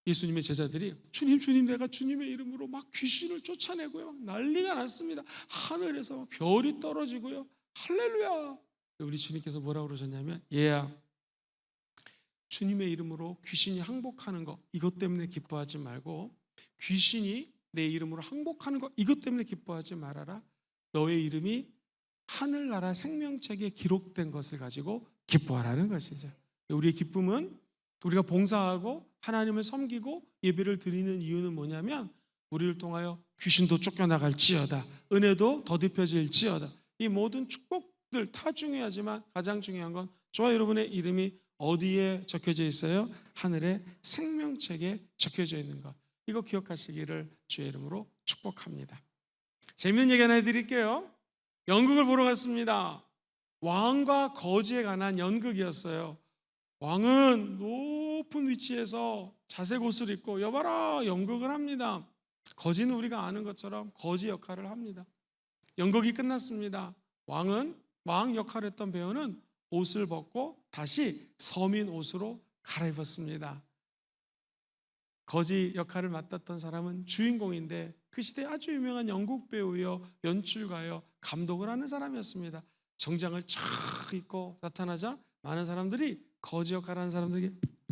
예수님의 제자들이 주님 내가 주님의 이름으로 막 귀신을 쫓아내고요, 막 난리가 났습니다. 하늘에서 막 별이 떨어지고요, 할렐루야. 우리 주님께서 뭐라고 그러셨냐면, 얘야, 주님의 이름으로 귀신이 항복하는 거 이것 때문에 기뻐하지 말고, 귀신이 내 이름으로 항복하는 거 이것 때문에 기뻐하지 말아라. 너의 이름이 하늘나라 생명책에 기록된 것을 가지고 기뻐하라는 것이죠. 우리의 기쁨은 우리가 봉사하고 하나님을 섬기고 예배를 드리는 이유는 뭐냐면, 우리를 통하여 귀신도 쫓겨나갈지어다, 은혜도 더딥혀질지어다. 이 모든 축복들 다 중요하지만 가장 중요한 건 저와 여러분의 이름이 어디에 적혀져 있어요? 하늘의 생명책에 적혀져 있는 것. 이거 기억하시기를 주의 이름으로 축복합니다. 재미있는 얘기 하나 해드릴게요. 연극을 보러 갔습니다. 왕과 거지에 관한 연극이었어요. 왕은 높은 위치에서 자색 옷을 입고 여봐라 연극을 합니다. 거지는 우리가 아는 것처럼 거지 역할을 합니다. 연극이 끝났습니다. 왕 역할을 했던 배우는 옷을 벗고 다시 서민 옷으로 갈아입었습니다. 거지 역할을 맡았던 사람은 주인공인데 그 시대 아주 유명한 연극 배우요, 연출가요, 감독을 하는 사람이었습니다. 정장을 쫙 입고 나타나자 많은 사람들이 거지 역할하는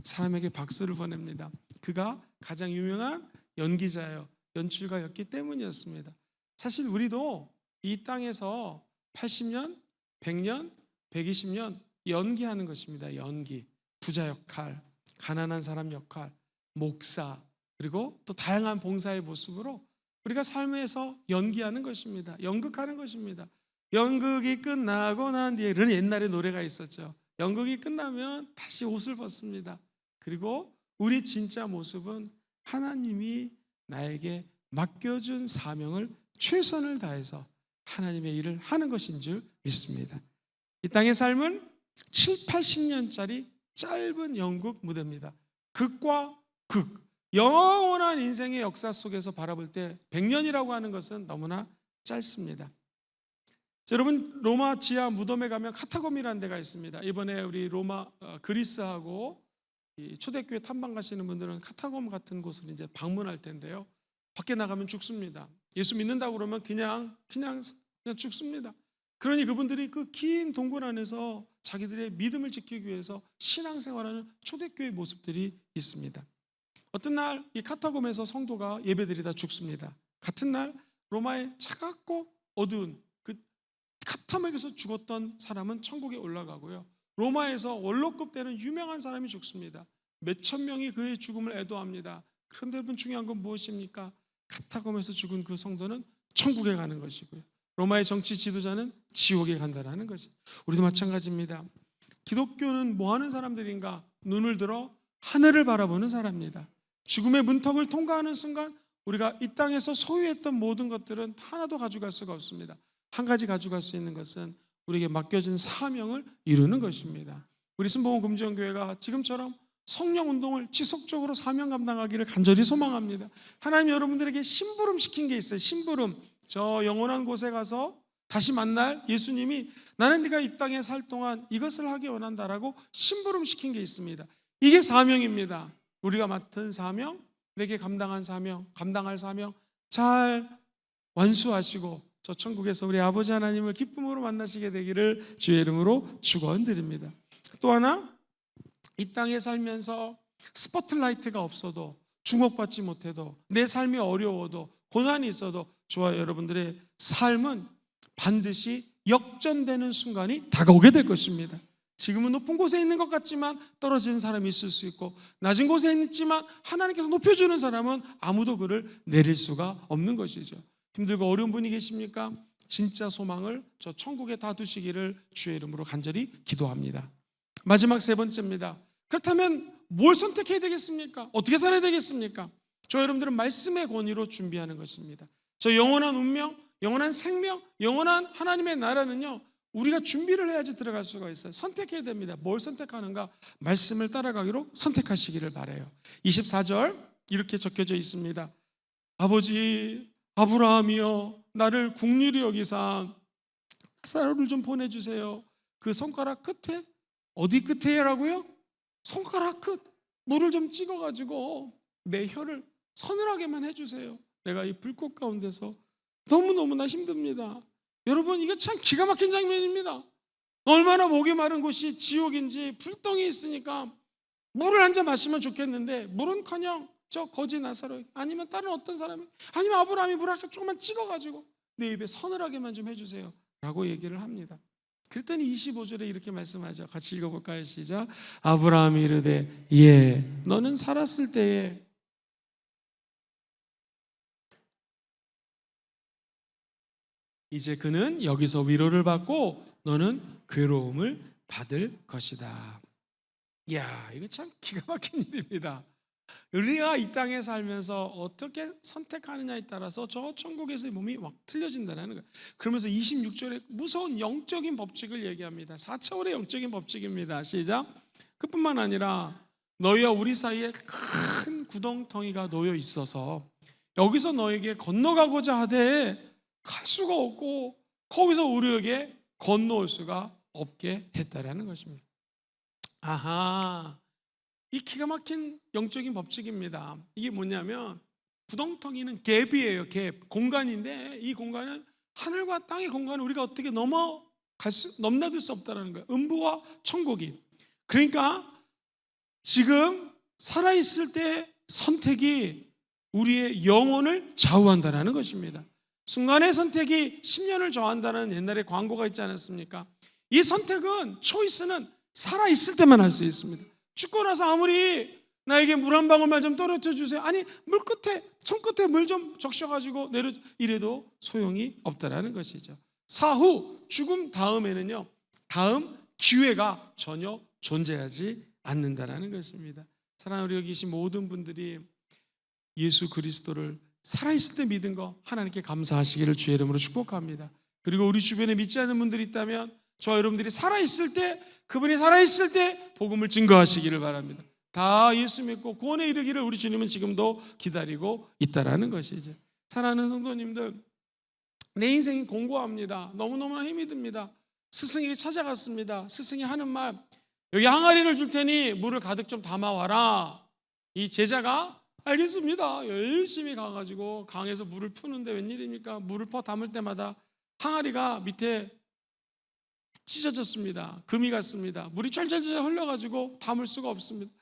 사람에게 박수를 보냅니다. 그가 가장 유명한 연기자예요. 연출가였기 때문이었습니다. 사실 우리도 이 땅에서 80년, 100년, 120년 연기하는 것입니다. 연기, 부자 역할, 가난한 사람 역할, 목사, 그리고 또 다양한 봉사의 모습으로 우리가 삶에서 연기하는 것입니다. 연극하는 것입니다. 연극이 끝나고 난 뒤에, 이런 옛날에 노래가 있었죠. 연극이 끝나면 다시 옷을 벗습니다. 그리고 우리 진짜 모습은 하나님이 나에게 맡겨준 사명을 최선을 다해서 하나님의 일을 하는 것인 줄 믿습니다. 이 땅의 삶은 7, 80년짜리 짧은 연극 무대입니다. 극과 극, 영원한 인생의 역사 속에서 바라볼 때 100년이라고 하는 것은 너무나 짧습니다. 자, 여러분, 로마 지하 무덤에 가면 카타콤이라는 데가 있습니다. 이번에 우리 그리스하고 초대교회 탐방 가시는 분들은 카타콤 같은 곳을 이제 방문할 텐데요. 밖에 나가면 죽습니다. 예수 믿는다고 그러면 그냥 죽습니다. 그러니 그분들이 그 긴 동굴 안에서 자기들의 믿음을 지키기 위해서 신앙생활하는 초대교회 모습들이 있습니다. 어떤 날 이 카타콤에서 성도가 예배드리다 죽습니다. 같은 날 로마의 차갑고 어두운 그 카타콤에서 죽었던 사람은 천국에 올라가고요. 로마에서 원로급 되는 유명한 사람이 죽습니다. 몇천 명이 그의 죽음을 애도합니다. 그런데 여러분, 중요한 건 무엇입니까? 카타콤에서 죽은 그 성도는 천국에 가는 것이고요. 로마의 정치 지도자는 지옥에 간다는 것이. 우리도 마찬가지입니다. 기독교는 뭐 하는 사람들인가? 눈을 들어 하늘을 바라보는 사람입니다. 죽음의 문턱을 통과하는 순간 우리가 이 땅에서 소유했던 모든 것들은 하나도 가져갈 수가 없습니다. 한 가지 가져갈 수 있는 것은 우리에게 맡겨진 사명을 이루는 것입니다. 우리 순복음 금주교회가 지금처럼 성령 운동을 지속적으로 사명 감당하기를 간절히 소망합니다. 하나님 여러분들에게 심부름 시킨 게 있어요. 심부름. 저 영원한 곳에 가서 다시 만날 예수님이 나는 네가 이 땅에 살 동안 이것을 하기 원한다라고 심부름 시킨 게 있습니다. 이게 사명입니다. 우리가 맡은 사명, 내게 감당할 사명 잘 완수하시고 저 천국에서 우리 아버지 하나님을 기쁨으로 만나시게 되기를 주의 이름으로 축원드립니다. 또 하나, 이 땅에 살면서 스포트라이트가 없어도, 주목받지 못해도, 내 삶이 어려워도, 고난이 있어도 저와 여러분들의 삶은 반드시 역전되는 순간이 다가오게 될 것입니다. 지금은 높은 곳에 있는 것 같지만 떨어지는 사람이 있을 수 있고, 낮은 곳에 있지만 하나님께서 높여주는 사람은 아무도 그를 내릴 수가 없는 것이죠. 힘들고 어려운 분이 계십니까? 진짜 소망을 저 천국에 다 두시기를 주의 이름으로 간절히 기도합니다. 마지막 세 번째입니다. 그렇다면 뭘 선택해야 되겠습니까? 어떻게 살아야 되겠습니까? 저 여러분들은 말씀의 권위로 준비하는 것입니다. 저 영원한 운명, 영원한 생명, 영원한 하나님의 나라는요, 우리가 준비를 해야지 들어갈 수가 있어요. 선택해야 됩니다. 뭘 선택하는가? 말씀을 따라가기로 선택하시기를 바라요. 24절 이렇게 적혀져 있습니다. 아버지 아브라함이여, 나를 긍휼히 여기사 사람을 좀 보내주세요. 그 손가락 끝에, 어디 끝에라고요? 손가락 끝 물을 좀 찍어가지고 내 혀를 서늘하게만 해주세요. 내가 이 불꽃 가운데서 너무너무나 힘듭니다. 여러분, 이게 참 기가 막힌 장면입니다. 얼마나 목이 마른 곳이 지옥인지, 불덩이 있으니까 물을 한 잔 마시면 좋겠는데 물은커녕 저 거지 나사로, 아니면 다른 어떤 사람이, 아니면 아브라함이 물을 조금만 찍어가지고 내 입에 서늘하게만 좀 해주세요 라고 얘기를 합니다. 그랬더니 25절에 이렇게 말씀하죠. 같이 읽어볼까요? 시작. 아브라함이 이르되 예, 너는 살았을 때에 이제 그는 여기서 위로를 받고 너는 괴로움을 받을 것이다. 이야, 이거 참 기가 막힌 일입니다. 우리가 이 땅에 살면서 어떻게 선택하느냐에 따라서 저 천국에서의 몸이 막 틀려진다는 거예요. 그러면서 26절에 무서운 영적인 법칙을 얘기합니다. 4차원의 영적인 법칙입니다. 시작. 그뿐만 아니라 너희와 우리 사이에 큰 구덩텅이가 놓여 있어서 여기서 너에게 건너가고자 하되 갈 수가 없고 거기서 우리에게 건너올 수가 없게 했다라는 것입니다. 아하, 이 기가 막힌 영적인 법칙입니다. 이게 뭐냐면 구덩텅이는 갭이에요. 갭, 공간인데 이 공간은 하늘과 땅의 공간을 우리가 어떻게 넘나들 수 없다는 거예요. 음부와 천국이. 그러니까 지금 살아있을 때 선택이 우리의 영혼을 좌우한다는 것입니다. 순간의 선택이 10년을 좌우한다는 옛날에 광고가 있지 않았습니까? 이 선택은, 초이스는 살아있을 때만 할 수 있습니다. 죽고 나서 아무리 나에게 물 한 방울만 좀 떨어져 주세요, 아니 손끝에 물 좀 적셔가지고 내려, 이래도 소용이 없다라는 것이죠. 사후, 죽음 다음에는요, 다음 기회가 전혀 존재하지 않는다라는 것입니다. 사랑하는 우리 여기 계신 모든 분들이 예수 그리스도를 살아있을 때 믿은 거 하나님께 감사하시기를 주의 이름으로 축복합니다. 그리고 우리 주변에 믿지 않는 분들이 있다면 저와 여러분들이 살아있을 때, 그분이 살아있을 때 복음을 증거하시기를 바랍니다. 다 예수 믿고 구원에 이르기를 우리 주님은 지금도 기다리고 있다라는 것이죠. 사랑하는 성도님들, 내 인생이 공고합니다. 너무너무나 힘이 듭니다. 스승에게 찾아갔습니다. 스승이 하는 말, 여기 항아리를 줄 테니 물을 가득 좀 담아와라. 이 제자가 알겠습니다. 열심히 가가지고 강에서 물을 푸는데 웬일입니까? 물을 퍼 담을 때마다 항아리가 밑에 찢어졌습니다. 금이 갔습니다. 물이 쩔쩔쩔 흘러가지고 담을 수가 없습니다.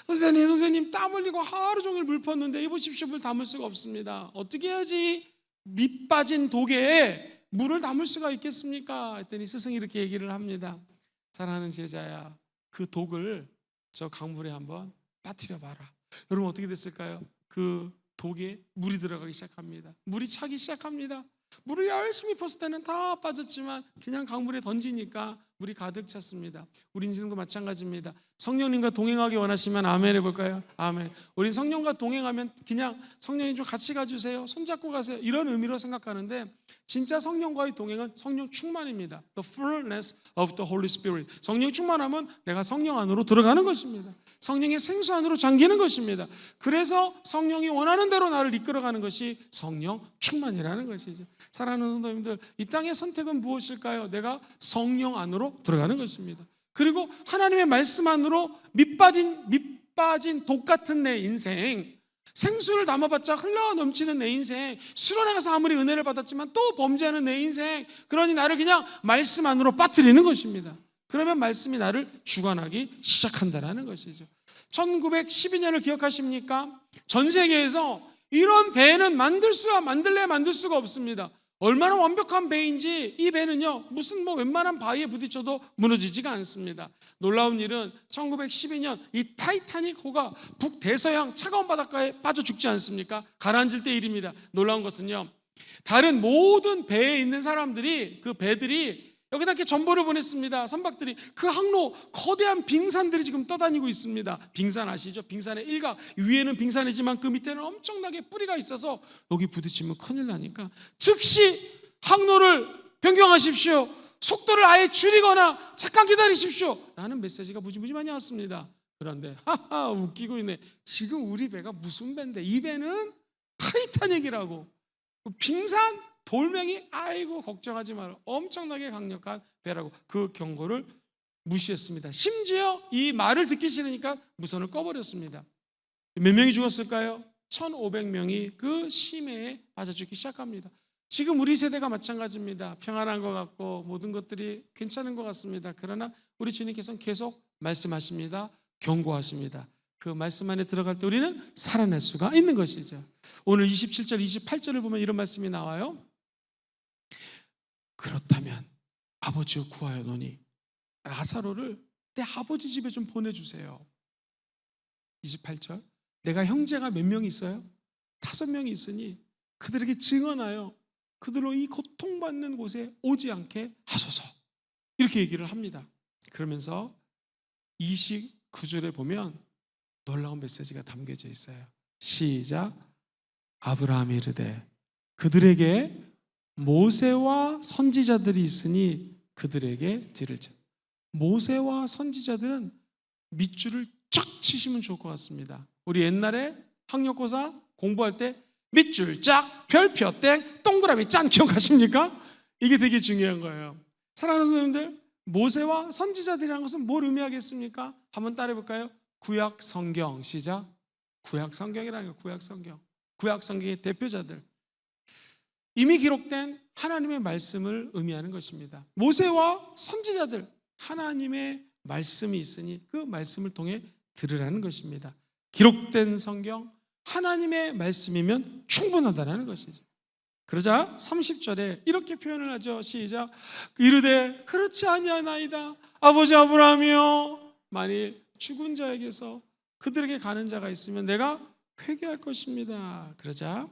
선생님 땀 흘리고 하루 종일 물 펐는데 이보십시오, 물 담을 수가 없습니다. 어떻게 해야지 밑 빠진 독에 물을 담을 수가 있겠습니까? 했더니 스승이 이렇게 얘기를 합니다. 사랑하는 제자야, 그 독을 저 강물에 한번 빠뜨려 봐라. 여러분 어떻게 됐을까요? 그 독에 물이 들어가기 시작합니다. 물이 차기 시작합니다. 물을 열심히 퍼을 때는 다 빠졌지만 그냥 강물에 던지니까 물이 가득 찼습니다. 우리 인생도 마찬가지입니다. 성령님과 동행하기 원하시면 아멘 해볼까요? 아멘. 우리 성령과 동행하면 그냥 성령님 좀 같이 가주세요, 손잡고 가세요, 이런 의미로 생각하는데, 진짜 성령과의 동행은 성령 충만입니다. The fullness of the Holy Spirit. 성령 충만하면 내가 성령 안으로 들어가는 것입니다. 성령의 생수 안으로 잠기는 것입니다. 그래서 성령이 원하는 대로 나를 이끌어가는 것이 성령 충만이라는 것이죠. 사랑하는 성도님들, 이 땅의 선택은 무엇일까요? 내가 성령 안으로 들어가는 것입니다. 그리고 하나님의 말씀 안으로 밑빠진 독 같은 내 인생, 생수를 담아봤자 흘러 넘치는 내 인생, 수련회가서 아무리 은혜를 받았지만 또 범죄하는 내 인생, 그러니 나를 그냥 말씀 안으로 빠뜨리는 것입니다. 그러면 말씀이 나를 주관하기 시작한다는 것이죠. 1912년을 기억하십니까? 전 세계에서 이런 배는 만들 수가 없습니다. 얼마나 완벽한 배인지, 이 배는요 무슨 웬만한 바위에 부딪혀도 무너지지가 않습니다. 놀라운 일은 1912년 이 타이타닉호가 북대서양 차가운 바닷가에 빠져 죽지 않습니까? 가라앉을 때 일입니다. 놀라운 것은요, 다른 모든 배에 있는 사람들이, 그 배들이 여기다 이렇게 전보를 보냈습니다. 선박들이. 그 항로 거대한 빙산들이 지금 떠다니고 있습니다. 빙산 아시죠? 빙산의 일각, 위에는 빙산이지만 그 밑에는 엄청나게 뿌리가 있어서 여기 부딪히면 큰일 나니까 즉시 항로를 변경하십시오, 속도를 아예 줄이거나 잠깐 기다리십시오 라는 메시지가 무지무지 많이 왔습니다. 그런데 하하, 웃기고 있네. 지금 우리 배가 무슨 배인데, 이 배는 타이타닉이라고, 빙산 돌멩이, 아이고 걱정하지 마라, 엄청나게 강력한 배라고 그 경고를 무시했습니다. 심지어 이 말을 듣기 싫으니까 무선을 꺼버렸습니다. 몇 명이 죽었을까요? 1500명이 그 심해에 빠져 죽기 시작합니다. 지금 우리 세대가 마찬가지입니다. 평안한 것 같고 모든 것들이 괜찮은 것 같습니다. 그러나 우리 주님께서는 계속 말씀하십니다. 경고하십니다. 그 말씀 안에 들어갈 때 우리는 살아날 수가 있는 것이죠. 오늘 27절, 28절을 보면 이런 말씀이 나와요. 그렇다면 아버지여 구하여노니 라사로를 내 아버지 집에 좀 보내주세요. 28절, 내가 형제가 몇 명이 있어요? 5명이 있으니 그들에게 증언하여 그들로 이 고통받는 곳에 오지 않게 하소서, 이렇게 얘기를 합니다. 그러면서 29절에 보면 놀라운 메시지가 담겨져 있어요. 시작. 아브라함이 이르되 그들에게 모세와 선지자들이 있으니 그들에게 들을지어다. 모세와 선지자들은 밑줄을 쫙 치시면 좋을 것 같습니다. 우리 옛날에 학력고사 공부할 때 밑줄 쫙, 별표 땡, 동그라미 짠, 기억하십니까? 이게 되게 중요한 거예요. 사랑하는 선생님들, 모세와 선지자들이라는 것은 뭘 의미하겠습니까? 한번 따라해 볼까요? 구약 성경. 시작. 구약 성경이라는 거예요. 구약 성경. 구약 성경의 대표자들, 이미 기록된 하나님의 말씀을 의미하는 것입니다. 모세와 선지자들, 하나님의 말씀이 있으니 그 말씀을 통해 들으라는 것입니다. 기록된 성경 하나님의 말씀이면 충분하다는 것이죠. 그러자 30절에 이렇게 표현을 하죠. 시작. 이르되 그렇지 아니하나이다 아버지 아브라함이여, 만일 죽은 자에게서 그들에게 가는 자가 있으면 내가 회개할 것입니다. 그러자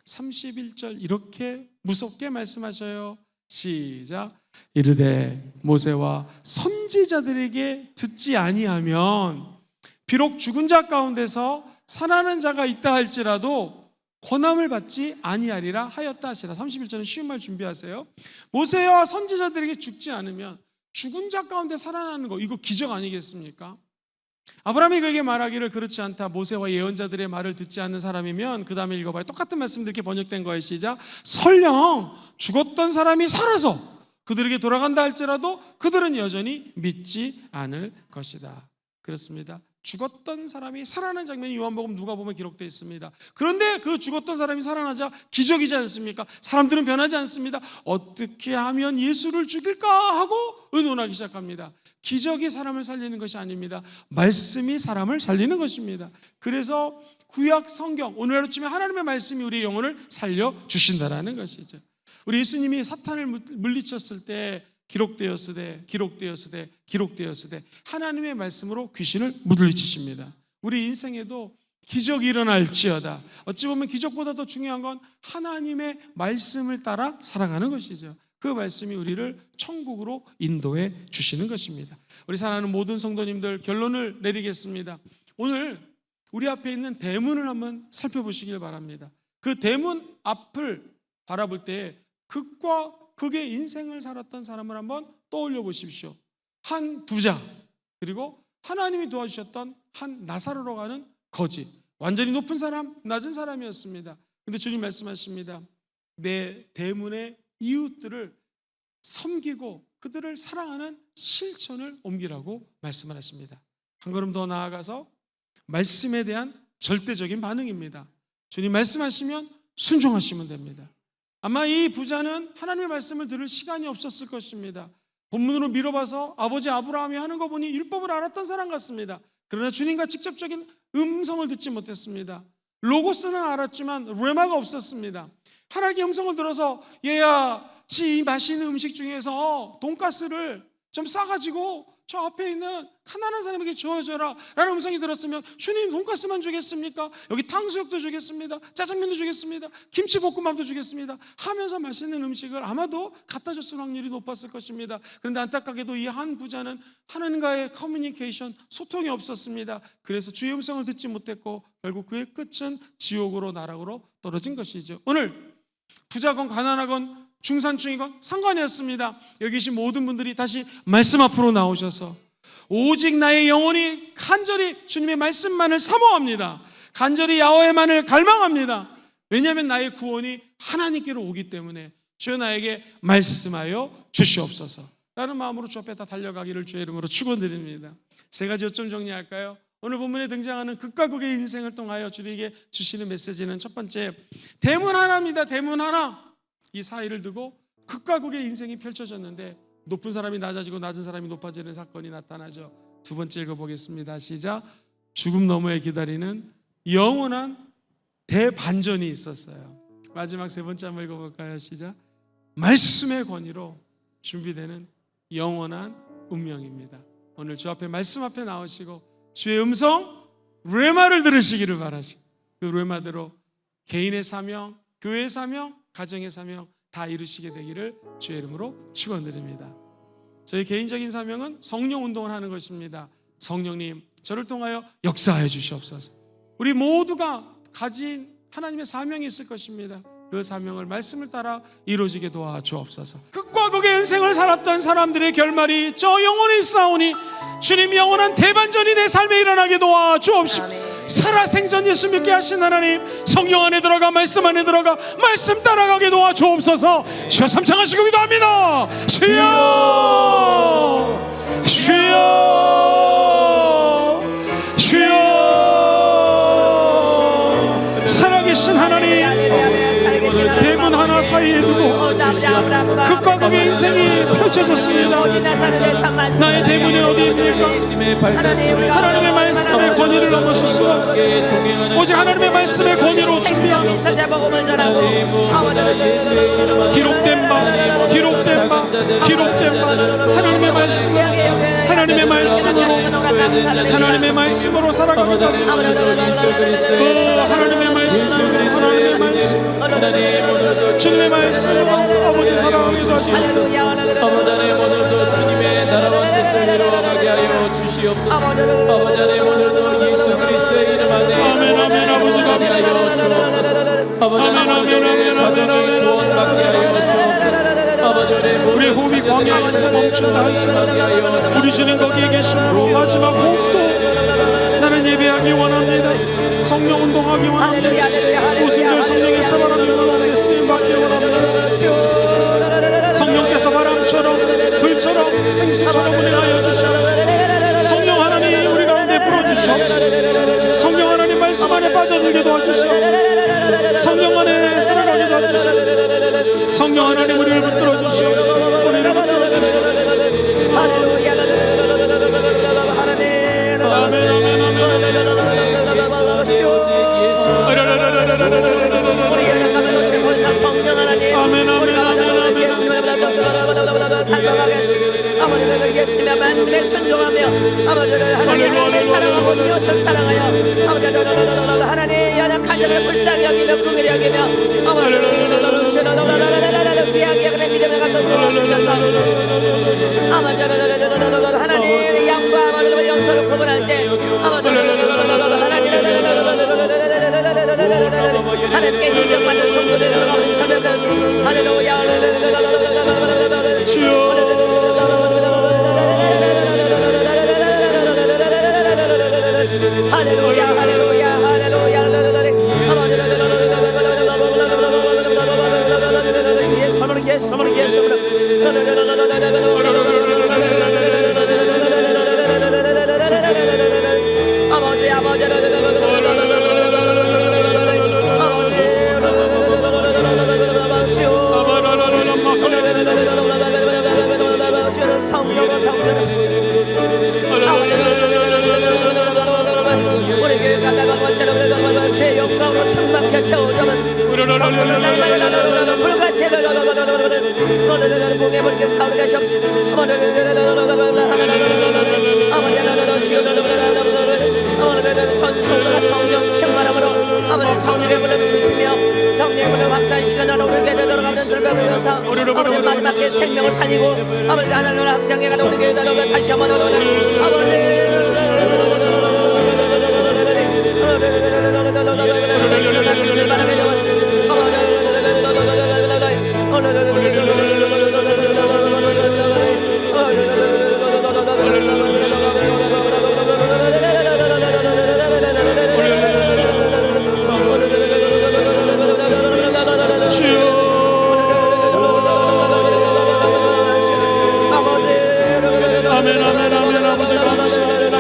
31절 이렇게 무섭게 말씀하셔요. 시작. 이르되 모세와 선지자들에게 듣지 아니하면 비록 죽은 자 가운데서 살아나는 자가 있다 할지라도 권함을 받지 아니하리라 하였다 하시라. 31절은 쉬운 말 준비하세요. 모세와 선지자들에게 죽지 않으면 죽은 자 가운데 살아나는 거, 이거 기적 아니겠습니까? 아브라함이 그에게 말하기를 그렇지 않다, 모세와 예언자들의 말을 듣지 않는 사람이면, 그 다음에 읽어봐요. 똑같은 말씀 이렇게 번역된 거예요. 시작. 설령 죽었던 사람이 살아서 그들에게 돌아간다 할지라도 그들은 여전히 믿지 않을 것이다. 그렇습니다. 죽었던 사람이 살아나는 장면이 요한복음 누가복음에 기록되어 있습니다. 그런데 그 죽었던 사람이 살아나자 기적이지 않습니까? 사람들은 변하지 않습니다. 어떻게 하면 예수를 죽일까 하고 의논하기 시작합니다. 기적이 사람을 살리는 것이 아닙니다. 말씀이 사람을 살리는 것입니다. 그래서 구약 성경, 오늘 하루 치면 하나님의 말씀이 우리의 영혼을 살려주신다는 것이죠. 우리 예수님이 사탄을 물리쳤을 때 기록되었으되 하나님의 말씀으로 귀신을 물리치십니다. 우리 인생에도 기적이 일어날지어다, 어찌 보면 기적보다 더 중요한 건 하나님의 말씀을 따라 살아가는 것이죠. 그 말씀이 우리를 천국으로 인도해 주시는 것입니다. 우리 사랑하는 모든 성도님들, 결론을 내리겠습니다. 오늘 우리 앞에 있는 대문을 한번 살펴보시길 바랍니다. 그 대문 앞을 바라볼 때 극과 극의 인생을 살았던 사람을 한번 떠올려 보십시오. 한 부자, 그리고 하나님이 도와주셨던 한 나사로로 가는 거지. 완전히 높은 사람, 낮은 사람이었습니다. 근데 주님 말씀하십니다. 내 대문의 이웃들을 섬기고 그들을 사랑하는 실천을 옮기라고 말씀을 하십니다. 한 걸음 더 나아가서 말씀에 대한 절대적인 반응입니다. 주님 말씀하시면 순종하시면 됩니다. 아마 이 부자는 하나님의 말씀을 들을 시간이 없었을 것입니다. 본문으로 미뤄봐서 아버지 아브라함이 하는 거 보니 율법을 알았던 사람 같습니다. 그러나 주님과 직접적인 음성을 듣지 못했습니다. 로고스는 알았지만 레마가 없었습니다. 하나님의 음성을 들어서 얘야, 이 맛있는 음식 중에서 돈가스를 좀 싸가지고 저 앞에 있는 가난한 사람에게 주어줘라 라는 음성이 들었으면, 주님 돈가스만 주겠습니까? 여기 탕수육도 주겠습니다, 짜장면도 주겠습니다, 김치볶음밥도 주겠습니다 하면서 맛있는 음식을 아마도 갖다 줬을 확률이 높았을 것입니다. 그런데 안타깝게도 이 한 부자는 하나님과의 커뮤니케이션, 소통이 없었습니다. 그래서 주의 음성을 듣지 못했고 결국 그의 끝은 지옥으로, 나락으로 떨어진 것이죠. 오늘 부자건 가난하건 중산층이건 상관이 없습니다. 여기 계신 모든 분들이 다시 말씀 앞으로 나오셔서 오직 나의 영혼이 간절히 주님의 말씀만을 사모합니다. 간절히 야훼만을 갈망합니다. 왜냐하면 나의 구원이 하나님께로 오기 때문에 주여 나에게 말씀하여 주시옵소서 라는 마음으로 주 앞에 다 달려가기를 주의 이름으로 축원드립니다. 세 가지 요점 정리할까요? 오늘 본문에 등장하는 극과 극의 인생을 통하여 주님에게 주시는 메시지는 첫 번째, 대문 하나입니다. 대문 하나. 이 사이를 두고 극과 극의 인생이 펼쳐졌는데 높은 사람이 낮아지고 낮은 사람이 높아지는 사건이 나타나죠. 두 번째 읽어보겠습니다. 시작. 죽음 너머에 기다리는 영원한 대반전이 있었어요. 마지막 세 번째 한번 읽어볼까요? 시작. 말씀의 권위로 준비되는 영원한 운명입니다. 오늘 주 앞에 말씀 앞에 나오시고 주의 음성 레마를 들으시기를 바라시고 그 레마대로 개인의 사명, 교회의 사명, 가정의 사명 다 이루시게 되기를 주의 이름으로 축원드립니다. 저희 개인적인 사명은 성령 운동을 하는 것입니다. 성령님, 저를 통하여 역사해 주시옵소서. 우리 모두가 가진 하나님의 사명이 있을 것입니다. 그 사명을 말씀을 따라 이루어지게 도와주옵소서. 극과 극의 인생을 살았던 사람들의 결말이 저 영원히 싸우니 주님 영원한 대반전이 내 삶에 일어나게 도와주옵시고, 살아생전 예수 믿게 하신 하나님, 성령 안에 들어가 말씀 안에 들어가 말씀 따라가게 도와주옵소서. 주여 삼창하시고 기도합니다. 주여, 주여, 주여. 살아계신 하나님, 대문 하나 사이에 두고 극과 대목의 인생이 펼쳐졌습니다. 나의 대문이 어디입니까? 하나님의 말씀의 권위를 넘어설 수 없어. 오직 하나님의 말씀의 권위로 준비하며 기록된 바 하나님의 말씀으로 하나님의 말씀으로 살아갑니다. 하나님의 말씀 주님의 말씀으로 아버지 사랑하게 도와주시옵소서. 아버지 하나님 오늘도 주님의 나라와 뜻을 이루어가게 하여 주시옵소서. 아버지 하나님 오늘도 예수 그리스도의 이름 안에 아멘 아버지 하게 하여 주옵소서. 아버지 하나님 가정이 구원받게 하여 주옵소서. 아버지 하나님 우리 호흡이 광야에서 멈춘다 할지라도 우리 주님 거기에 계시므로 마지막 호흡도 나는 예배하기 원합니다. 성령 운동하기 원합니다. 오순절 성령의 사바람이 물러오게 쓰임받기 원합니다. 성령께서 바람처럼 불처럼 생수처럼 운행하여 주시옵소서. 성령 하나님 우리 가운데 불어주시옵소서. 성령 하나님 말씀 안에 빠져들게 도와주시옵소서. 성령 안에 들어가게 도와주시옵소서. 성령 하나님 우리를 붙들어 주시옵소서. 우리를 붙들어 주시옵소서. 할렐루야. 아버지를 예수님의 말씀에 순종하며 아버지를 하나님의 사랑하고 이웃을 사랑하여 아버지를 하나님의 연약한 자를 불쌍히 여기며 긍휼히 여기며 아버지를 귀하게 여기는 믿음을 갖고 주셔서 아버지를 하나님의 양과 아버지를 영서를 구분할 때 아버지를 하나님께 인정받는 성도들이 들어가는 참여들 할렐루야 할렐루야 할렐루야 할렐루야 아버지 우리 교회 가다가 것처럼 죄 영광으로 충만케 채워주면서 불같이 목에 물길 타오르게 하시옵시고 전소가 성령 충만함으로 아버지 성령의 문을 부르며 성령의 문을 확산시켜 나는 우리 교회 들어가는 들어가면서 아버지 마지막 때 생명을 살리고 아버지 하나님을 확장해 가는 우리 교회 들어가 다시 한번 아버지 아멘 아멘 아멘 아버지 감사합니다.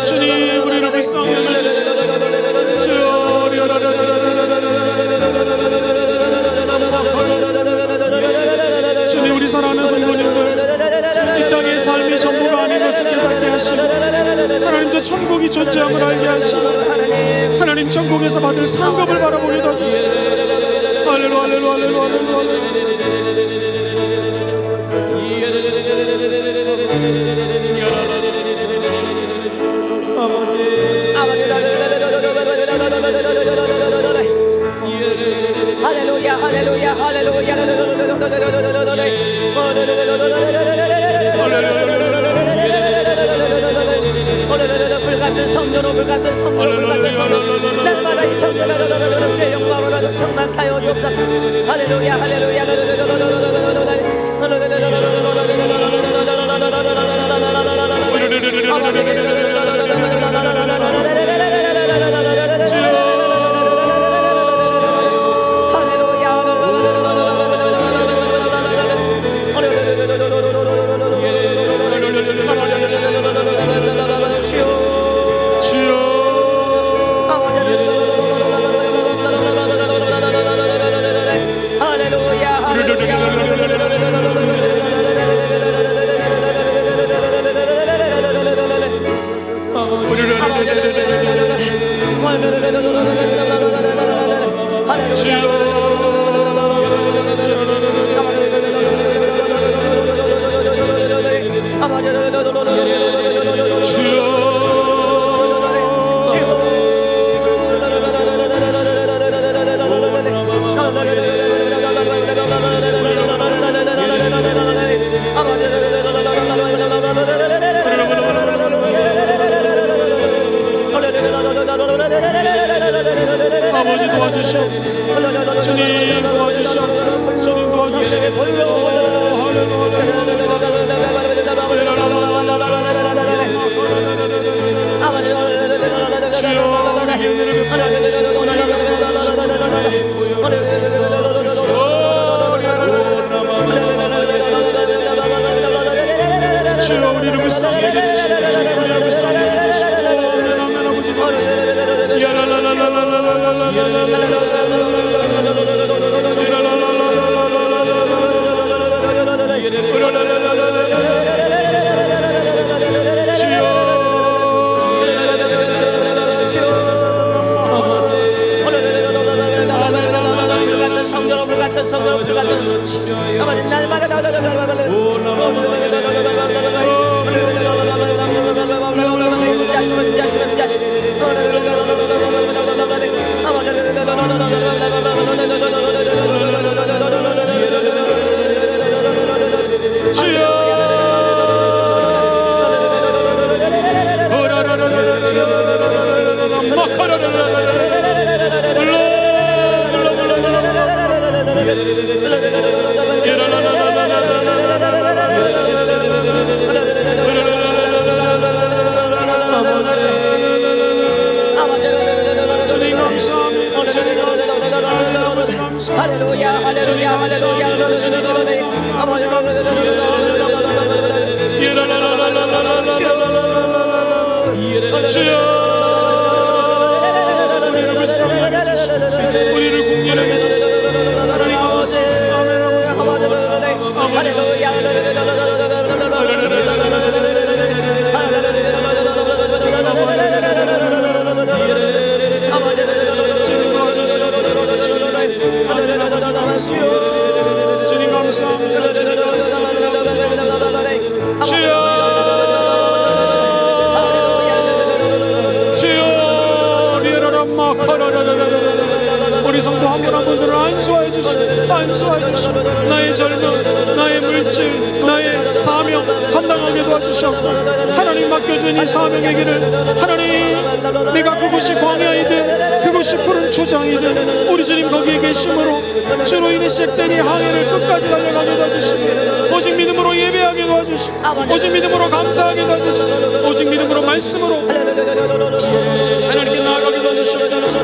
주님 우리를 불쌍히 여겨주시옵소서. 주님 우리 사랑하는 성도님들 이 땅의 삶이 전부가 아닌 것을 깨닫게 하시고 하나님 저 천국이 존재함을 알게 하시고 하나님 천국에서 받을 상급을 바라보게 도와주시고 할렐루야 할렐루야 할렐루야 할렐루야 할렐루야 할렐루야 할렐루야 불같은 성령 성전을 불 같은 성전을 불 같은 성전 날마다 이 성전을 주의 영광으로 성만하여 주옵소서. 할렐루야 할렐루야 아버지 도와주시옵소서. 주님 도와주시옵소서. 주님 도와주시옵소서. 주여 우리를 불쌍히 여겨주시고 주여 우리를 불쌍히 여겨주시고 할렐루야 할렐루야 할렐루야 아버지 주여 우리를 불쌍히 여겨주시고 우리를 공경하게 해주시고 하나님 아버지 할렐루야 주님 감사합니다. 주님 감사합니다. 주여 우리 성도 한 분 한 분들을 안수해 주시고 나의 젊음, 나의 물질, 나의 사명 감당하게 도와주시옵소서. 하나님 맡겨준 이 사명의 길을 하나님 내가 그곳이 광야이든 그곳이 푸른 초장이든 우리 주님 거기에 계심으로 주로 인해 시작된 이 항해를 끝까지 달려가게 도와주시고 오직 믿음으로 예배하게 도와주시고 오직 믿음으로 감사하게 도와주시고 오직 믿음으로 말씀으로 하나님께 나아가게 도와주시옵소서.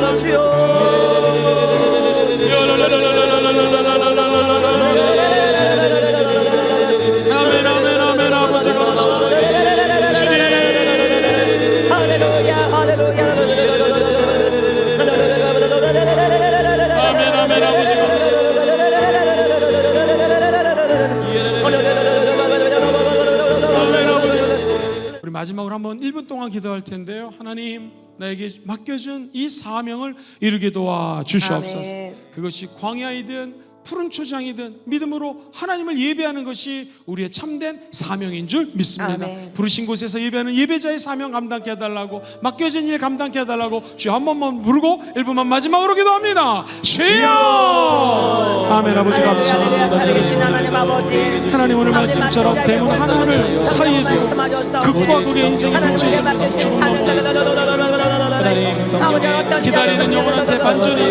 아멘 아멘 아멘 아버지 감사합니다. 주님 할렐루야 할렐루야 아멘 아멘 아버지 감사합니다. 우리 마지막으로 한번 1분 동안 기도할 텐데요. 하나님 나에게 맡겨준 이 사명을 이루게 도와 주시옵소서. 아멘. 그것이 광야이든 푸른 초장이든 믿음으로 하나님을 예배하는 것이 우리의 참된 사명인 줄 믿습니다. 아멘. 부르신 곳에서 예배하는 예배자의 사명 감당케 해달라고, 맡겨진 일 감당케 해달라고 주여 한 번만 부르고 1분만 마지막으로 기도합니다. 주여! 아멘. 아버지 할렐루야, 감사합니다. 살아계신 하나님 아버지, 하나님 오늘 말씀처럼 대문 하나를 사이에 두고 극과 극의 인생의 하나님께 문제에서 맡기신 주님께 사명, 기다리는 영혼한테 반전이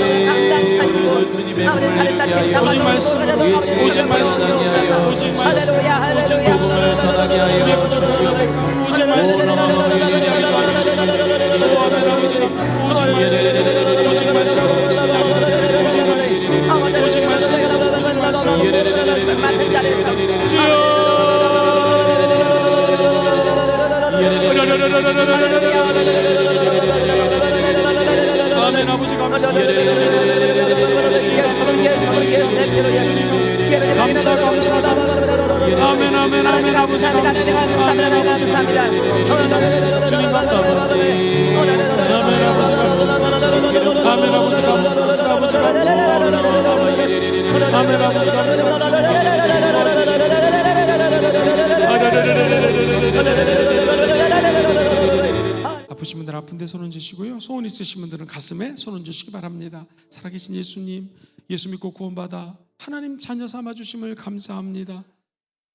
오직 말씀, 오직 말씀, 오직 말씀, 할렐루야, 할렐루야, 복음을 전하게 하여 주시옵소서. 오직 말씀, 오직 말씀, 오직 말씀, 주여. 아멘. 아버지 감사합니다. 감사 감사 감사. 아멘 아멘 아멘. 아버지 감사합니다. 아멘 아버지 감사합니다. 주님 감사합니다. 아멘 아버지 감사합니다. 아멘 아버지 감사합니다. 아버지 감사합니다. 아멘 아버지 감사합니다. 아프신 분들 아픈 데 손 얹으시고요. 소원 있으신 분들은 가슴에 손 얹으시기 바랍니다. 살아계신 예수님, 예수 믿고 구원받아 하나님 자녀 삼아주심을 감사합니다.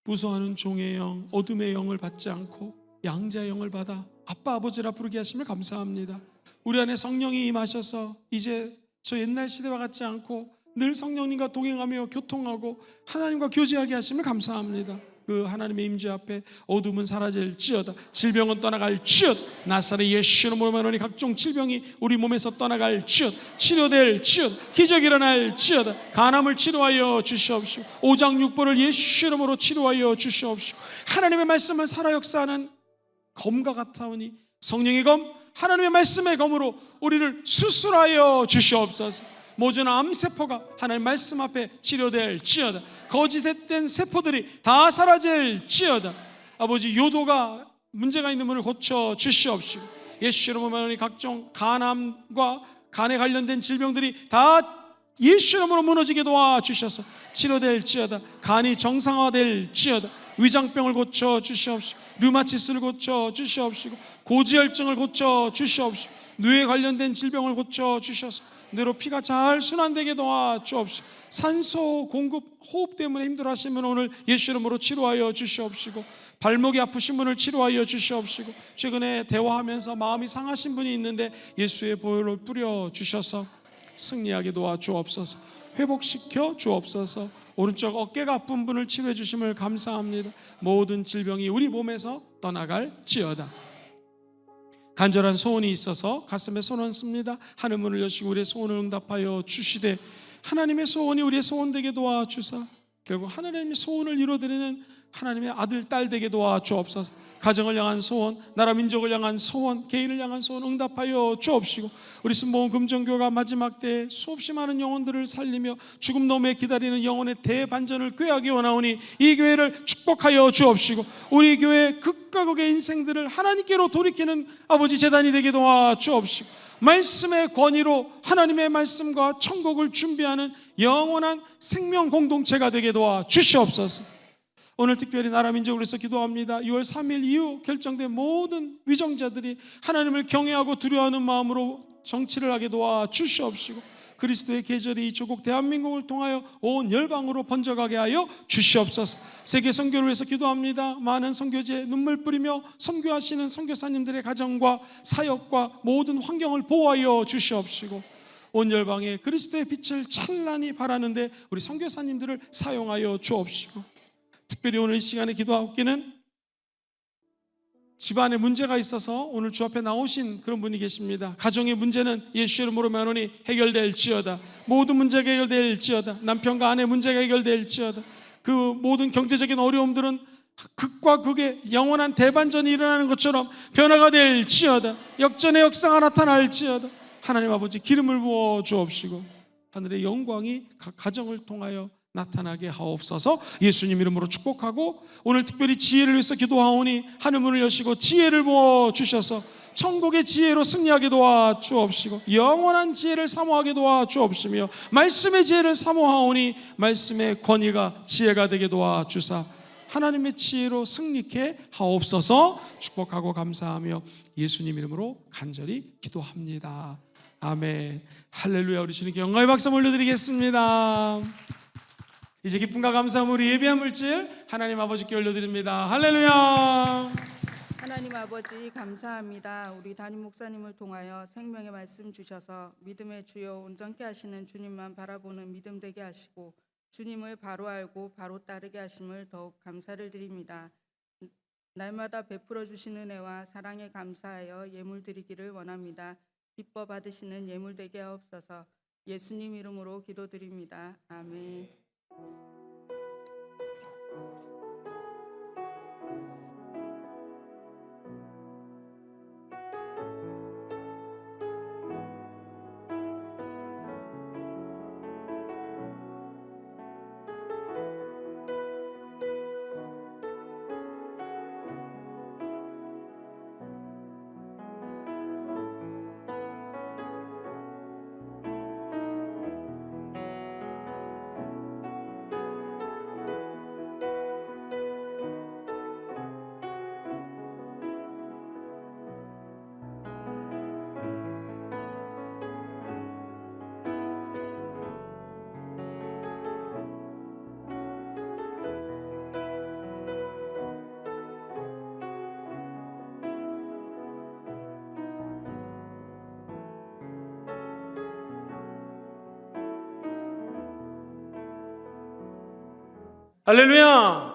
무서워하는 종의 영, 어둠의 영을 받지 않고 양자의 영을 받아 아빠 아버지라 부르게 하심을 감사합니다. 우리 안에 성령이 임하셔서 이제 저 옛날 시대와 같지 않고 늘 성령님과 동행하며 교통하고 하나님과 교제하게 하심을 감사합니다. 그 하나님의 임재 앞에 어둠은 사라질지어다, 질병은 떠나갈지어다. 나사렛 예수 이름으로 말하니 각종 질병이 우리 몸에서 떠나갈지어다, 치료될지어다, 기적이 일어날지어다. 간암을 치료하여 주시옵시고 오장육부를 예수 이름으로 치료하여 주시옵시고 하나님의 말씀을 살아 역사하는 검과 같아오니 성령의 검, 하나님의 말씀의 검으로 우리를 수술하여 주시옵소서. 모든 암세포가 하나님 말씀 앞에 치료될지어다. 거짓된 세포들이 다 사라질지어다. 아버지 요도가 문제가 있는 분을 고쳐 주시옵시고 예수 이름으로 말하니 각종 간암과 간에 관련된 질병들이 다 예수 이름으로 무너지게 도와주셔서 치료될지어다. 간이 정상화될지어다. 위장병을 고쳐 주시옵시고 류마티스를 고쳐 주시옵시고 고지혈증을 고쳐 주시옵시고 뇌에 관련된 질병을 고쳐 주셔서 뇌로 피가 잘 순환되게 도와주옵시고 산소 공급 호흡 때문에 힘들어하시면 오늘 예수 이름으로 치료하여 주시옵시고 발목이 아프신 분을 치료하여 주시옵시고 최근에 대화하면서 마음이 상하신 분이 있는데 예수의 보혈을 뿌려 주셔서 승리하게 도와주옵소서. 회복시켜 주옵소서. 오른쪽 어깨가 아픈 분을 치료해 주심을 감사합니다. 모든 질병이 우리 몸에서 떠나갈지어다. 간절한 소원이 있어서 가슴에 손 얹습니다. 하늘 문을 여시고 우리의 소원을 응답하여 주시되 하나님의 소원이 우리의 소원 되게 도와주사 결국 하나님의 소원을 이루어드리는 하나님의 아들 딸 되게 도와주옵소서. 가정을 향한 소원, 나라 민족을 향한 소원, 개인을 향한 소원 응답하여 주옵시고 우리 순복음 금정교회가 마지막 때에 수없이 많은 영혼들을 살리며 죽음 너머에 기다리는 영혼의 대반전을 꾀하기 원하오니 이 교회를 축복하여 주옵시고 우리 교회 극과 극의 인생들을 하나님께로 돌이키는 아버지 제단이 되게 도와주옵시고 말씀의 권위로 하나님의 말씀과 천국을 준비하는 영원한 생명 공동체가 되게 도와주시옵소서. 오늘 특별히 나라 민족을 위해서 기도합니다. 6월 3일 이후 결정된 모든 위정자들이 하나님을 경외하고 두려워하는 마음으로 정치를 하게 도와주시옵시고 그리스도의 계절이 이 조국 대한민국을 통하여 온 열방으로 번져가게 하여 주시옵소서. 세계 선교를 위해서 기도합니다. 많은 선교지에 눈물 뿌리며 선교하시는 선교사님들의 가정과 사역과 모든 환경을 보호하여 주시옵시고 온 열방에 그리스도의 빛을 찬란히 발하는데 우리 선교사님들을 사용하여 주옵시고 특별히 오늘 이 시간에 기도하기는 집안에 문제가 있어서 오늘 주 앞에 나오신 그런 분이 계십니다. 가정의 문제는 예수 이름으로 말하니 해결될지어다. 모든 문제가 해결될지어다. 남편과 아내 문제가 해결될지어다. 그 모든 경제적인 어려움들은 극과 극의 영원한 대반전이 일어나는 것처럼 변화가 될지어다. 역전의 역사가 나타날지어다. 하나님 아버지 기름을 부어 주옵시고 하늘의 영광이 각 가정을 통하여 나타나게 하옵소서. 예수님 이름으로 축복하고 오늘 특별히 지혜를 위해서 기도하오니 하늘 문을 여시고 지혜를 부어 주셔서 천국의 지혜로 승리하게 도와 주옵시고 영원한 지혜를 사모하게 도와 주옵시며 말씀의 지혜를 사모하오니 말씀의 권위가 지혜가 되게 도와 주사 하나님의 지혜로 승리케 하옵소서. 축복하고 감사하며 예수님 이름으로 간절히 기도합니다. 아멘. 할렐루야. 우리 주님께 영광의 박수 올려드리겠습니다. 이제 기쁨과 감사함으로 예비한 물질 하나님 아버지께 올려드립니다. 할렐루야. 하나님 아버지 감사합니다. 우리 담임 목사님을 통하여 생명의 말씀 주셔서 믿음의 주요 온전케 하시는 주님만 바라보는 믿음 되게 하시고 주님을 바로 알고 바로 따르게 하심을 더욱 감사를 드립니다. 날마다 베풀어 주시는 은혜와 사랑에 감사하여 예물 드리기를 원합니다. 기뻐 받으시는 예물 되게 하옵소서. 예수님 이름으로 기도드립니다. 아멘. 할렐루야.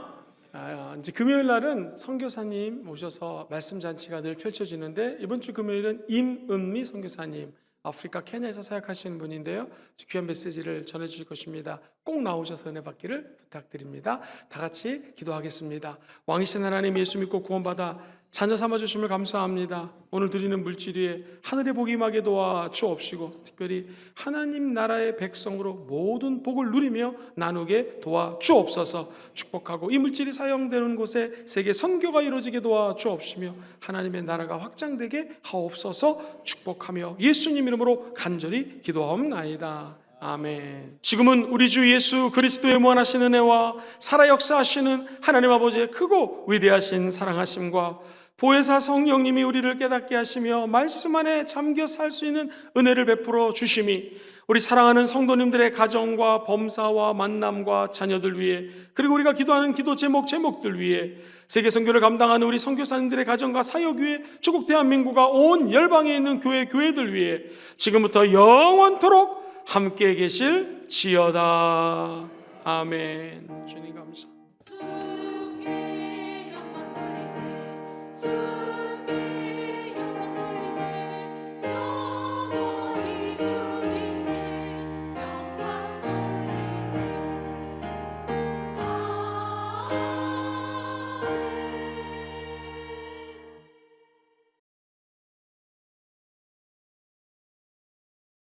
이제 금요일 날은 선교사님 오셔서 말씀 잔치가 늘 펼쳐지는데 이번 주 금요일은 임은미 선교사님 아프리카 케냐에서 사역하시는 분인데요. 귀한 메시지를 전해주실 것입니다. 꼭 나오셔서 은혜 받기를 부탁드립니다. 다 같이 기도하겠습니다. 왕이신 하나님 예수 믿고 구원받아 자녀 삼아주심을 감사합니다. 오늘 드리는 물질 위에 하늘의 복이 임하게 도와 주옵시고 특별히 하나님 나라의 백성으로 모든 복을 누리며 나누게 도와 주옵소서. 축복하고 이 물질이 사용되는 곳에 세계 선교가 이루어지게 도와 주옵시며 하나님의 나라가 확장되게 하옵소서. 축복하며 예수님 이름으로 간절히 기도하옵나이다. 아멘. 지금은 우리 주 예수 그리스도의 무한하신 은혜와 살아 역사하시는 하나님 아버지의 크고 위대하신 사랑하심과 보혜사 성령님이 우리를 깨닫게 하시며 말씀 안에 잠겨 살 수 있는 은혜를 베풀어 주심이 우리 사랑하는 성도님들의 가정과 범사와 만남과 자녀들 위해 그리고 우리가 기도하는 기도 제목들 위해 세계 선교를 감당하는 우리 선교사님들의 가정과 사역 위해 조국 대한민국과 온 열방에 있는 교회들 위해 지금부터 영원토록 함께 계실 지어다. 아멘. 주님 감사.